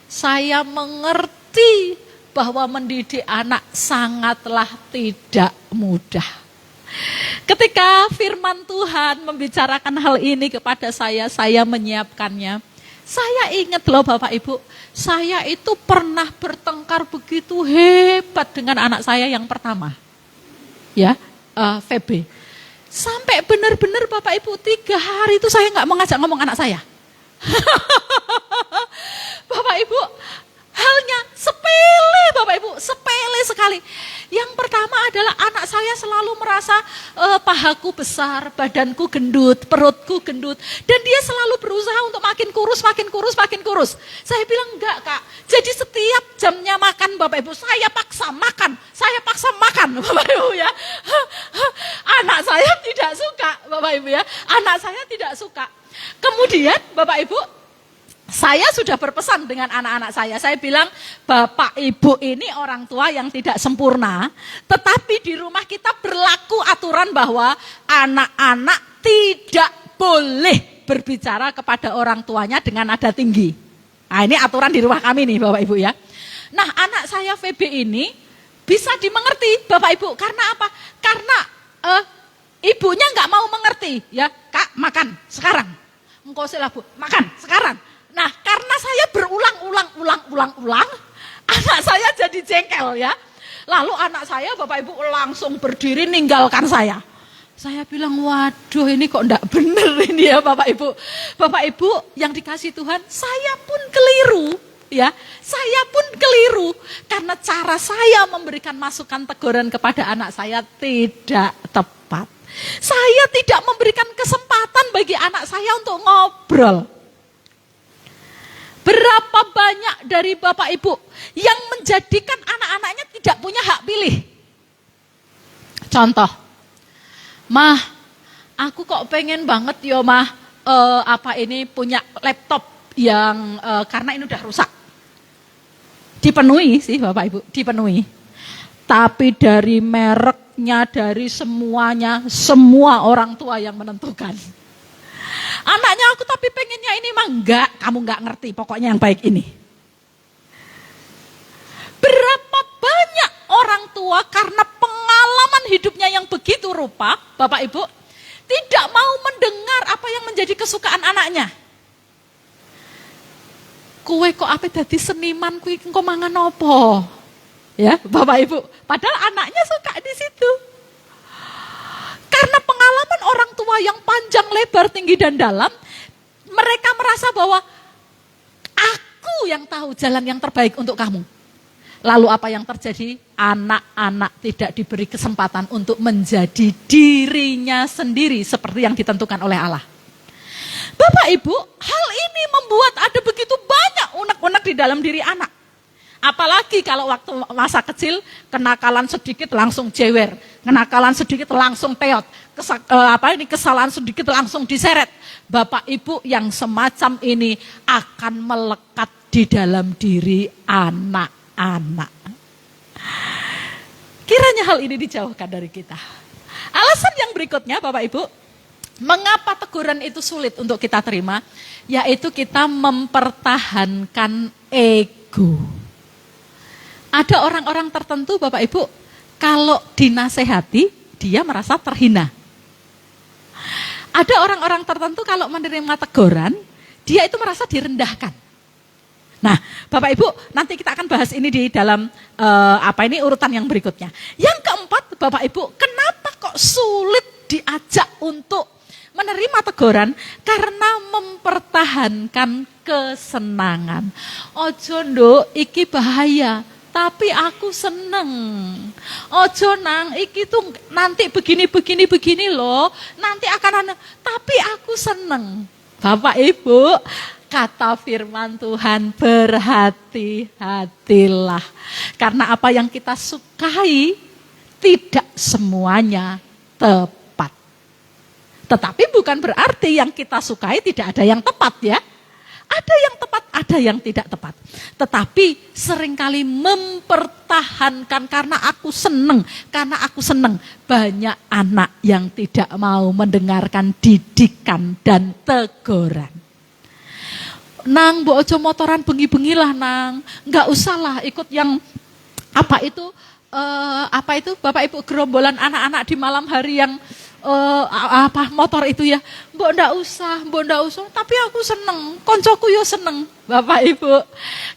Speaker 2: saya mengerti bahwa mendidik anak sangatlah tidak mudah. Ketika firman Tuhan membicarakan hal ini kepada saya menyiapkannya. Saya ingat loh Bapak Ibu, saya itu pernah bertengkar begitu hebat dengan anak saya yang pertama. Ya, VB. Sampai benar-benar Bapak Ibu 3 hari itu saya nggak mau ngajak ngomong anak saya. Bapak Ibu, halnya sepele Bapak Ibu, sepele sekali. Yang pertama adalah anak saya selalu merasa pahaku besar, badanku gendut, perutku gendut. Dan dia selalu berusaha untuk makin kurus. Saya bilang enggak Kak, jadi setiap jamnya makan Bapak Ibu, saya paksa makan Bapak Ibu ya. Anak saya tidak suka Bapak Ibu ya, anak saya tidak suka. Kemudian Bapak Ibu, saya sudah berpesan dengan anak-anak saya bilang, Bapak Ibu ini orang tua yang tidak sempurna, tetapi di rumah kita berlaku aturan bahwa anak-anak tidak boleh berbicara kepada orang tuanya dengan nada tinggi. Nah ini aturan di rumah kami nih Bapak Ibu ya. Nah anak saya VB ini bisa dimengerti Bapak Ibu, karena apa? Karena ibunya nggak mau mengerti ya, Kak makan sekarang, engkau silah Bu, makan sekarang. Nah, karena saya berulang-ulang, anak saya jadi jengkel ya. Lalu anak saya Bapak Ibu langsung berdiri ninggalkan saya. Saya bilang, waduh ini kok enggak bener ini ya Bapak Ibu. Bapak Ibu yang dikasih Tuhan, saya pun keliru ya. Saya pun keliru karena cara saya memberikan masukan teguran kepada anak saya tidak tepat. Saya tidak memberikan kesempatan bagi anak saya untuk ngobrol. Berapa banyak dari Bapak Ibu yang menjadikan anak-anaknya tidak punya hak pilih. Contoh, Mah, aku kok pengen banget ya Mah, punya laptop yang karena ini udah rusak. Dipenuhi sih Bapak Ibu, dipenuhi. Tapi dari mereknya, dari semuanya, semua orang tua yang menentukan. Anaknya aku tapi pengennya ini mah enggak, kamu enggak ngerti pokoknya yang baik ini. Berapa banyak orang tua karena pengalaman hidupnya yang begitu rupa, Bapak Ibu, tidak mau mendengar apa yang menjadi kesukaan anaknya. Kue kok apa dadi seniman kuwi engko mangan apa? Ya, Bapak Ibu, padahal anaknya suka di situ. Karena pengalaman orang tua yang panjang, lebar, tinggi, dan dalam, mereka merasa bahwa aku yang tahu jalan yang terbaik untuk kamu. Lalu apa yang terjadi? Anak-anak tidak diberi kesempatan untuk menjadi dirinya sendiri seperti yang ditentukan oleh Allah. Bapak Ibu, hal ini membuat ada begitu banyak unek-unek di dalam diri anak. Apalagi kalau waktu masa kecil, kenakalan sedikit langsung jewer, kenakalan sedikit langsung teot, kesalahan sedikit langsung diseret. Bapak Ibu yang semacam ini akan melekat di dalam diri anak-anak. Kiranya hal ini dijauhkan dari kita. Alasan yang berikutnya Bapak Ibu, mengapa teguran itu sulit untuk kita terima, yaitu kita mempertahankan ego. Ada orang-orang tertentu Bapak Ibu, kalau dinasehati, dia merasa terhina. Ada orang-orang tertentu kalau menerima teguran, dia itu merasa direndahkan. Nah, Bapak Ibu, nanti kita akan bahas ini di dalam urutan yang berikutnya. Yang keempat, Bapak Ibu, kenapa kok sulit diajak untuk menerima teguran? Karena mempertahankan kesenangan. Ojo nduk, iki bahaya. Tapi aku seneng. Ojo nang, iki tuh nanti begini loh. Nanti akan tapi aku seneng. Bapak Ibu, kata firman Tuhan, berhati-hatilah. Karena apa yang kita sukai tidak semuanya tepat. Tetapi bukan berarti yang kita sukai tidak ada yang tepat ya. Ada yang tepat, ada yang tidak tepat. Tetapi seringkali mempertahankan karena aku seneng. Banyak anak yang tidak mau mendengarkan didikan dan teguran. Nang, mbok ojo motoran bengi-bengi lah nang. Enggak usah lah ikut yang apa itu Bapak Ibu gerombolan anak-anak di malam hari yang motor itu ya. Mbok ndak usah. Tapi aku seneng, koncoku yo seneng. Bapak Ibu,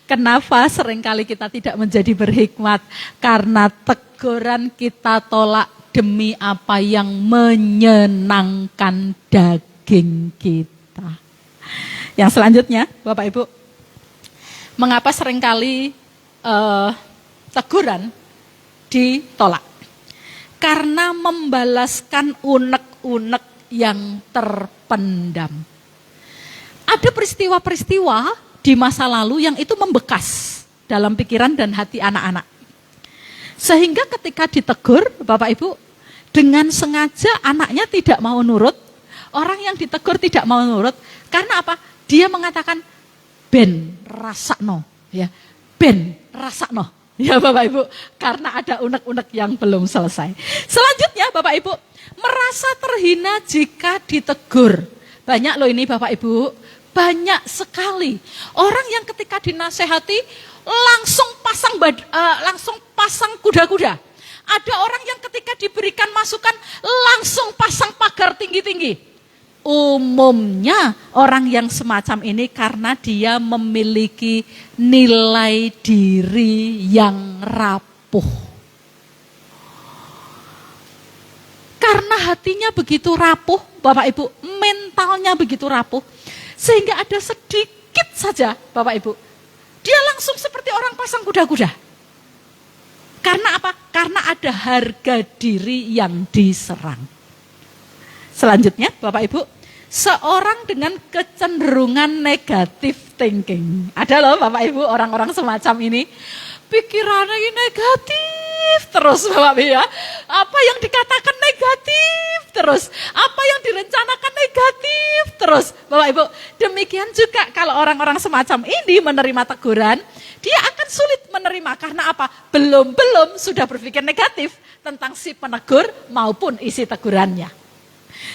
Speaker 2: kenapa seringkali kita tidak menjadi berhikmat? Karena teguran kita tolak demi apa yang menyenangkan daging kita. Yang selanjutnya, Bapak Ibu, mengapa seringkali teguran ditolak? Karena membalaskan unek-unek yang terpendam. Ada peristiwa-peristiwa di masa lalu yang itu membekas dalam pikiran dan hati anak-anak. Sehingga ketika ditegur, Bapak Ibu, dengan sengaja anaknya tidak mau nurut, orang yang ditegur tidak mau nurut, karena apa? Dia mengatakan, ben rasakno, ya, ben rasakno. Ya Bapak Ibu, karena ada unek-unek yang belum selesai. Selanjutnya Bapak Ibu, merasa terhina jika ditegur. Banyak loh ini Bapak Ibu, banyak sekali. Orang yang ketika dinasehati langsung pasang kuda-kuda. Ada orang yang ketika diberikan masukan langsung pasang pagar tinggi-tinggi. Umumnya orang yang semacam ini karena dia memiliki nilai diri yang rapuh. Karena hatinya begitu rapuh, Bapak Ibu, mentalnya begitu rapuh, sehingga ada sedikit saja, Bapak Ibu, dia langsung seperti orang pasang kuda-kuda. Karena apa? Karena ada harga diri yang diserang. Selanjutnya, Bapak Ibu, seorang dengan kecenderungan negatif thinking. Ada loh Bapak Ibu orang-orang semacam ini. Pikirannya ini negatif terus Bapak Ibu ya. Apa yang dikatakan negatif terus. Apa yang direncanakan negatif terus Bapak Ibu. Demikian juga kalau orang-orang semacam ini menerima teguran, dia akan sulit menerima. Karena apa? Belum sudah berpikir negatif tentang si penegur maupun isi tegurannya.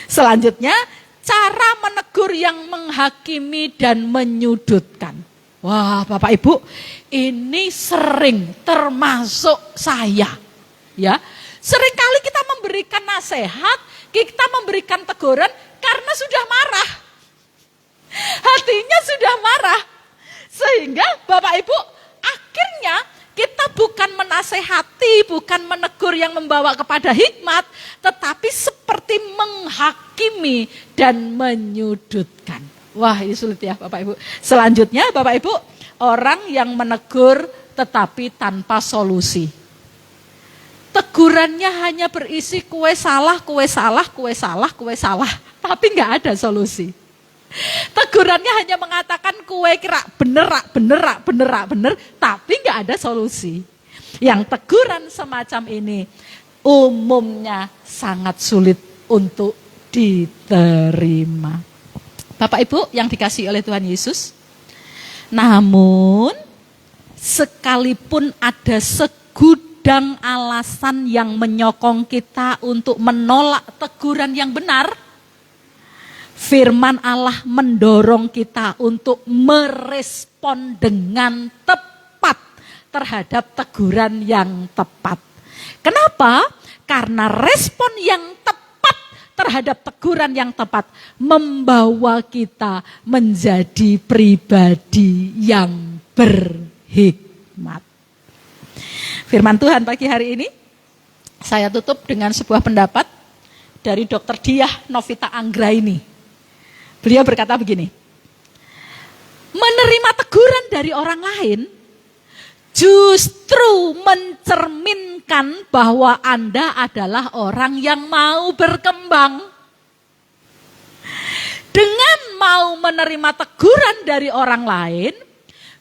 Speaker 2: Selanjutnya, cara menegur yang menghakimi dan menyudutkan. Wah, Bapak Ibu, ini sering termasuk saya. Ya, seringkali kita memberikan nasihat, kita memberikan teguran karena sudah marah. Hatinya sudah marah. Sehingga Bapak Ibu, akhirnya kita bukan menasehati, bukan menegur yang membawa kepada hikmat, tetapi seperti menghakimi dan menyudutkan. Wah, ini sulit ya Bapak Ibu. Selanjutnya Bapak Ibu, orang yang menegur tetapi tanpa solusi. Tegurannya hanya berisi kue salah, tapi nggak ada solusi. Tegurannya hanya mengatakan kue kira bener, tapi nggak ada solusi. Yang teguran semacam ini umumnya sangat sulit untuk diterima. Bapak Ibu yang dikasihi oleh Tuhan Yesus, namun sekalipun ada segudang alasan yang menyokong kita untuk menolak teguran yang benar, firman Allah mendorong kita untuk merespon dengan tepat terhadap teguran yang tepat. Kenapa? Karena respon yang tepat terhadap teguran yang tepat membawa kita menjadi pribadi yang berhikmat. Firman Tuhan pagi hari ini saya tutup dengan sebuah pendapat dari Dr. Diah Novita Anggraini. Beliau berkata begini, menerima teguran dari orang lain justru mencerminkan bahwa Anda adalah orang yang mau berkembang. Dengan mau menerima teguran dari orang lain,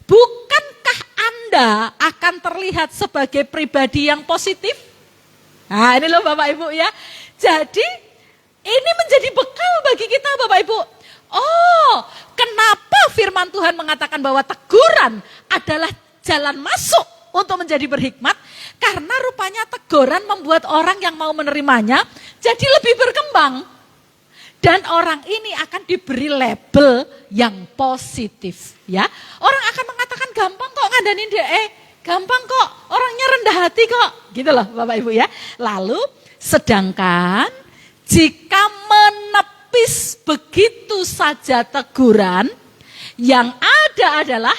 Speaker 2: bukankah Anda akan terlihat sebagai pribadi yang positif? Nah ini loh Bapak Ibu ya. Jadi ini menjadi bekal bagi kita Bapak Ibu. Oh, kenapa firman Tuhan mengatakan bahwa teguran adalah jalan masuk untuk menjadi berhikmat? Karena rupanya teguran membuat orang yang mau menerimanya jadi lebih berkembang. Dan orang ini akan diberi label yang positif ya. Orang akan mengatakan gampang kok ngadanin dia, gampang kok, orangnya rendah hati kok. Gitu loh Bapak Ibu ya. Lalu sedangkan jika menepis begitu saja teguran, yang ada adalah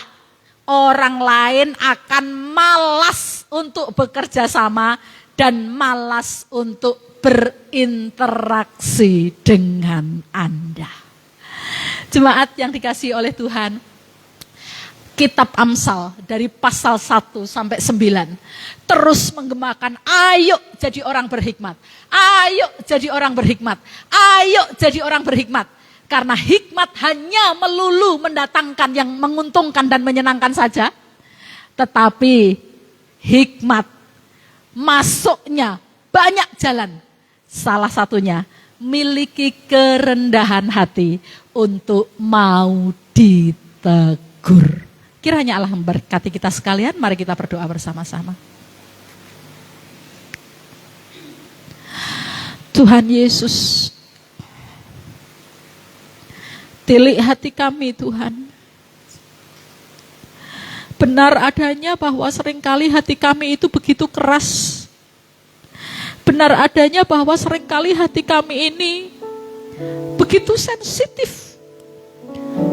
Speaker 2: orang lain akan malas untuk bekerja sama dan malas untuk berinteraksi dengan Anda. Jemaat yang dikasihi oleh Tuhan, Kitab Amsal dari pasal 1 sampai 9 terus menggemakan, ayo jadi orang berhikmat. Ayo jadi orang berhikmat. Ayo jadi orang berhikmat. Karena hikmat hanya melulu mendatangkan yang menguntungkan dan menyenangkan saja. Tetapi hikmat masuknya banyak jalan. Salah satunya miliki kerendahan hati untuk mau ditegur. Kiranya Allah memberkati kita sekalian. Mari kita berdoa bersama-sama. Tuhan Yesus, tilik hati kami Tuhan. Benar adanya bahwa seringkali hati kami itu begitu keras. Benar adanya bahwa seringkali hati kami ini begitu sensitif.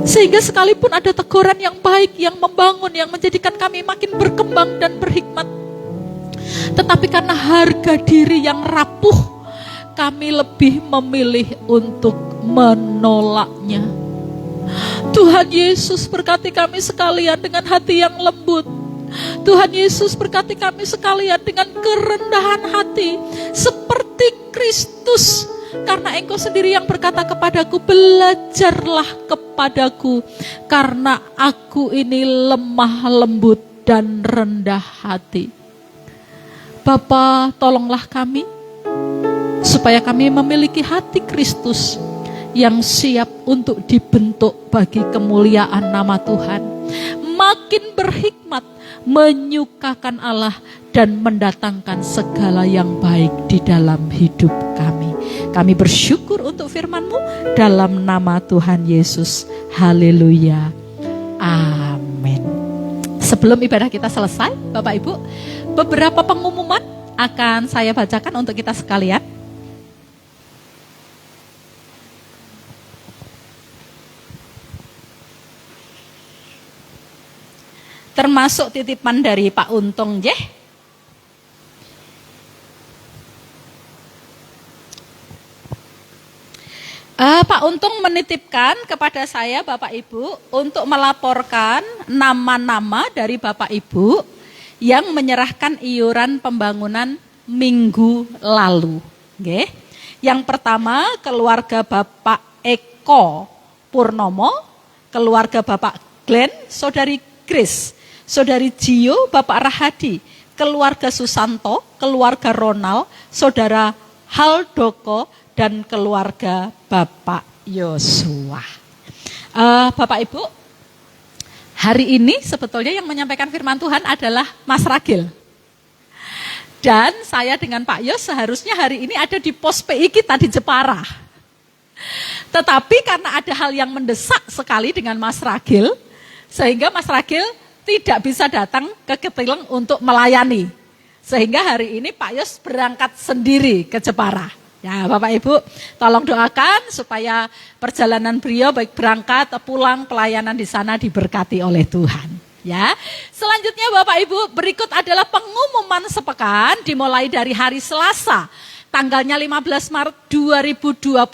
Speaker 2: Sehingga sekalipun ada teguran yang baik, yang membangun, yang menjadikan kami makin berkembang dan berhikmat. Tetapi karena harga diri yang rapuh, kami lebih memilih untuk menolaknya. Tuhan Yesus berkati kami sekalian dengan hati yang lembut. Tuhan Yesus berkati kami sekalian dengan kerendahan hati. Seperti Kristus. Karena Engkau sendiri yang berkata kepadaku, belajarlah kepadaku. Karena aku ini lemah lembut dan rendah hati. Bapa, tolonglah kami. Supaya kami memiliki hati Kristus yang siap untuk dibentuk bagi kemuliaan nama Tuhan. Makin berhikmat, menyukakan Allah dan mendatangkan segala yang baik di dalam hidup kami. Kami bersyukur untuk firman-Mu dalam nama Tuhan Yesus. Haleluya. Amin. Sebelum ibadah kita selesai, Bapak Ibu, beberapa pengumuman akan saya bacakan untuk kita sekalian. Termasuk titipan dari Pak Untung, Pak Untung menitipkan kepada saya Bapak Ibu untuk melaporkan nama-nama dari Bapak Ibu yang menyerahkan iuran pembangunan minggu lalu. Yang pertama keluarga Bapak Eko Purnomo, keluarga Bapak Glenn, Saudari Chris, Saudari Gio, Bapak Rahadi, keluarga Susanto, keluarga Ronald, Saudara Haldoko, dan keluarga Bapak Yosua. Bapak Ibu, hari ini sebetulnya yang menyampaikan firman Tuhan adalah Mas Ragil. Dan saya dengan Pak Yos seharusnya hari ini ada di pos PI kita di Jepara. Tetapi karena ada hal yang mendesak sekali dengan Mas Ragil, sehingga Mas Ragil tidak bisa datang ke Ketileng untuk melayani. Sehingga hari ini Pak Yos berangkat sendiri ke Jepara. Ya Bapak Ibu, tolong doakan supaya perjalanan beliau baik berangkat atau pulang, pelayanan di sana diberkati oleh Tuhan. Ya, selanjutnya Bapak Ibu, berikut adalah pengumuman sepekan dimulai dari hari Selasa, tanggalnya 15 Maret 2022.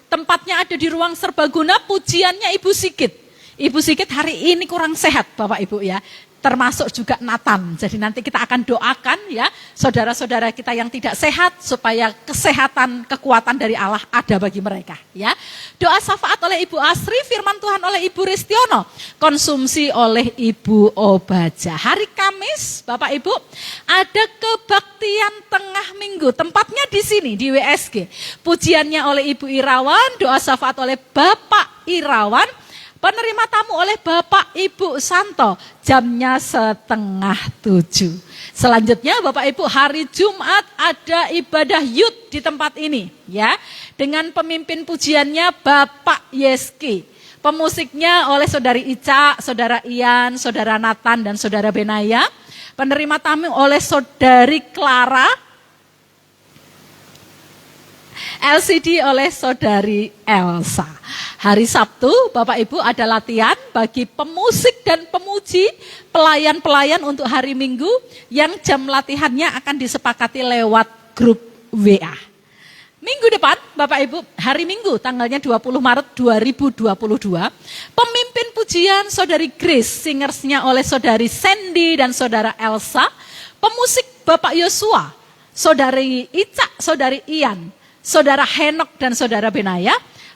Speaker 2: Tempatnya ada di ruang serbaguna, pujiannya Ibu Sigit. Ibu Sigit hari ini kurang sehat Bapak Ibu ya. termasuk juga Nathan. Jadi nanti kita akan doakan ya saudara-saudara kita yang tidak sehat supaya kesehatan, kekuatan dari Allah ada bagi mereka ya. Doa syafaat oleh Ibu Asri, firman Tuhan oleh Ibu Ristiono, konsumsi oleh Ibu Obaja. Hari Kamis, Bapak Ibu, ada kebaktian tengah minggu. Tempatnya di sini di WSG. Pujiannya oleh Ibu Irawan, doa syafaat oleh Bapak Irawan, penerima tamu oleh Bapak Ibu Santo, jamnya 6:30. Selanjutnya Bapak Ibu, hari Jumat ada ibadah youth di tempat ini ya. Dengan pemimpin pujiannya Bapak Yeski. Pemusiknya oleh Saudari Ica, Saudara Ian, Saudara Nathan dan Saudara Benaya. Penerima tamu oleh Saudari Clara. LCD oleh Saudari Elsa. Hari Sabtu, Bapak Ibu, ada latihan bagi pemusik dan pemuji, pelayan-pelayan untuk hari Minggu yang jam latihannya akan disepakati lewat grup WA. Minggu depan, Bapak Ibu, hari Minggu tanggalnya 20 Maret 2022, pemimpin pujian Saudari Grace, singersnya oleh Saudari Sandy dan Saudara Elsa, pemusik Bapak Yosua, Saudari Ica, Saudari Ian, Saudara Henok dan Saudara Benaya.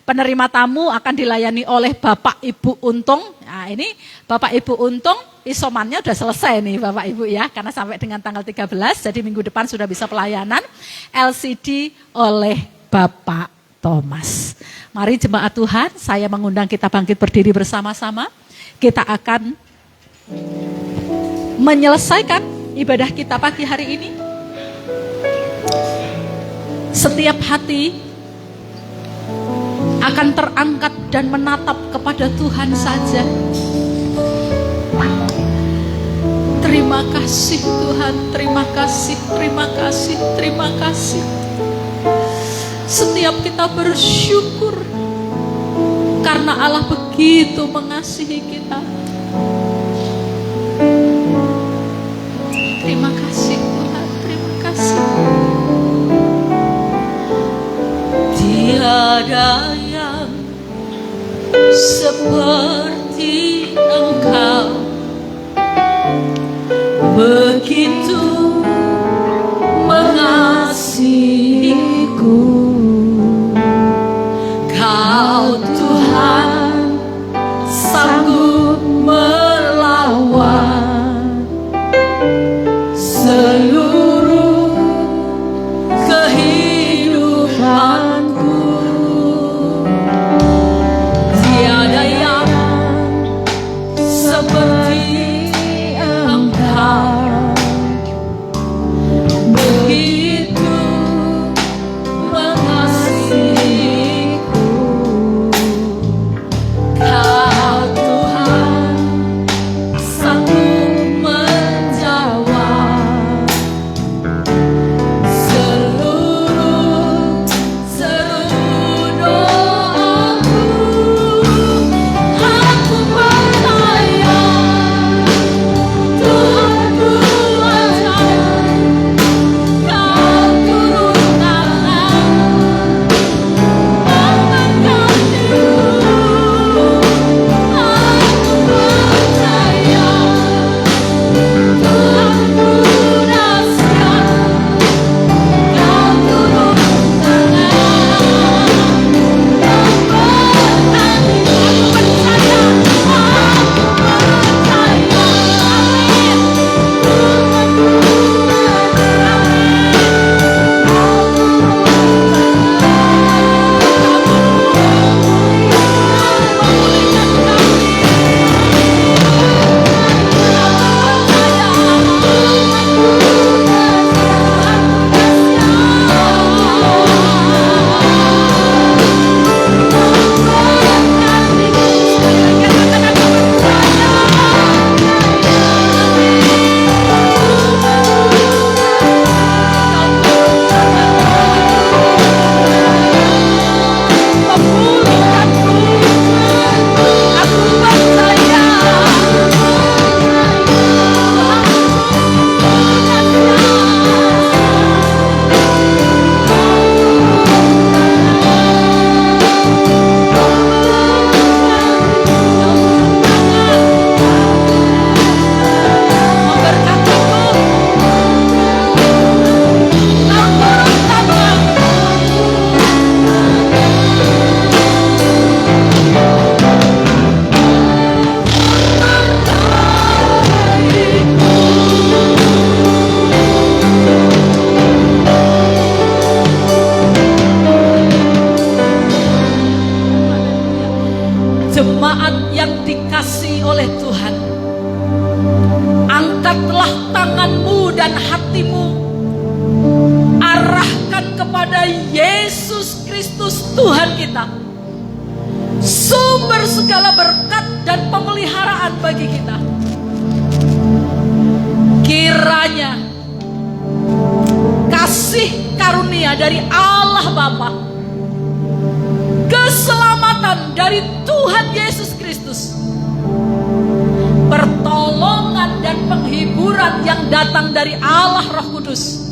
Speaker 2: Penerima tamu akan dilayani oleh Bapak Ibu Untung. Nah ini Bapak Ibu Untung, isomannya sudah selesai nih Bapak Ibu ya. Karena sampai dengan tanggal 13, jadi minggu depan sudah bisa pelayanan. LCD oleh Bapak Thomas. Mari jemaat Tuhan, saya mengundang kita bangkit berdiri bersama-sama. Kita akan menyelesaikan ibadah kita pagi hari ini. Setiap hati akan terangkat dan menatap kepada Tuhan saja. Terima kasih Tuhan, terima kasih, terima kasih, terima kasih. Setiap kita bersyukur karena Allah begitu mengasihi kita. Terima kasih Tuhan, terima kasih. Tiada yang seperti Engkau, begitu mengasihiku. Kau Tuhan sanggup melawan seluruh kehidupan. Tiada yang dikasihi oleh Tuhan, angkatlah tanganmu dan hatimu, arahkan kepada Yesus Kristus Tuhan kita, sumber segala berkat dan pemeliharaan bagi kita. Kiranya kasih karunia dari Allah Bapa, keselamatan dari Tuhan Yesus Kristus, pertolongan dan penghiburan yang datang dari Allah Roh Kudus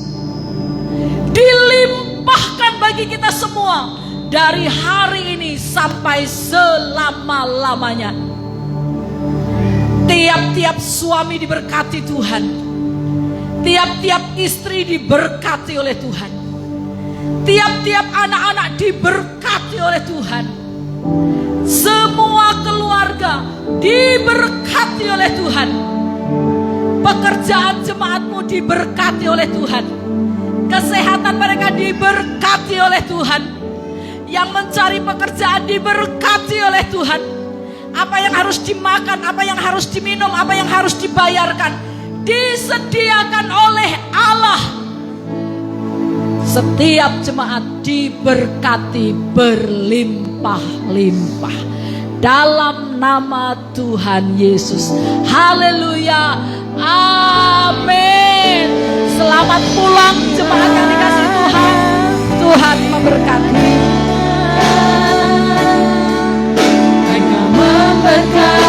Speaker 2: dilimpahkan bagi kita semua dari hari ini sampai selama-lamanya. Tiap-tiap suami diberkati Tuhan, tiap-tiap istri diberkati oleh Tuhan, tiap-tiap anak-anak diberkati oleh Tuhan, semua keluarga diberkati oleh Tuhan, pekerjaan jemaatmu diberkati oleh Tuhan, kesehatan mereka diberkati oleh Tuhan, yang mencari pekerjaan diberkati oleh Tuhan, apa yang harus dimakan, apa yang harus diminum, apa yang harus dibayarkan disediakan oleh Allah. Setiap jemaat diberkati berlimpah-limpah dalam nama Tuhan Yesus. Haleluya, amin. Selamat pulang jemaat yang dikasihi Tuhan. Tuhan memberkati. Memberkati.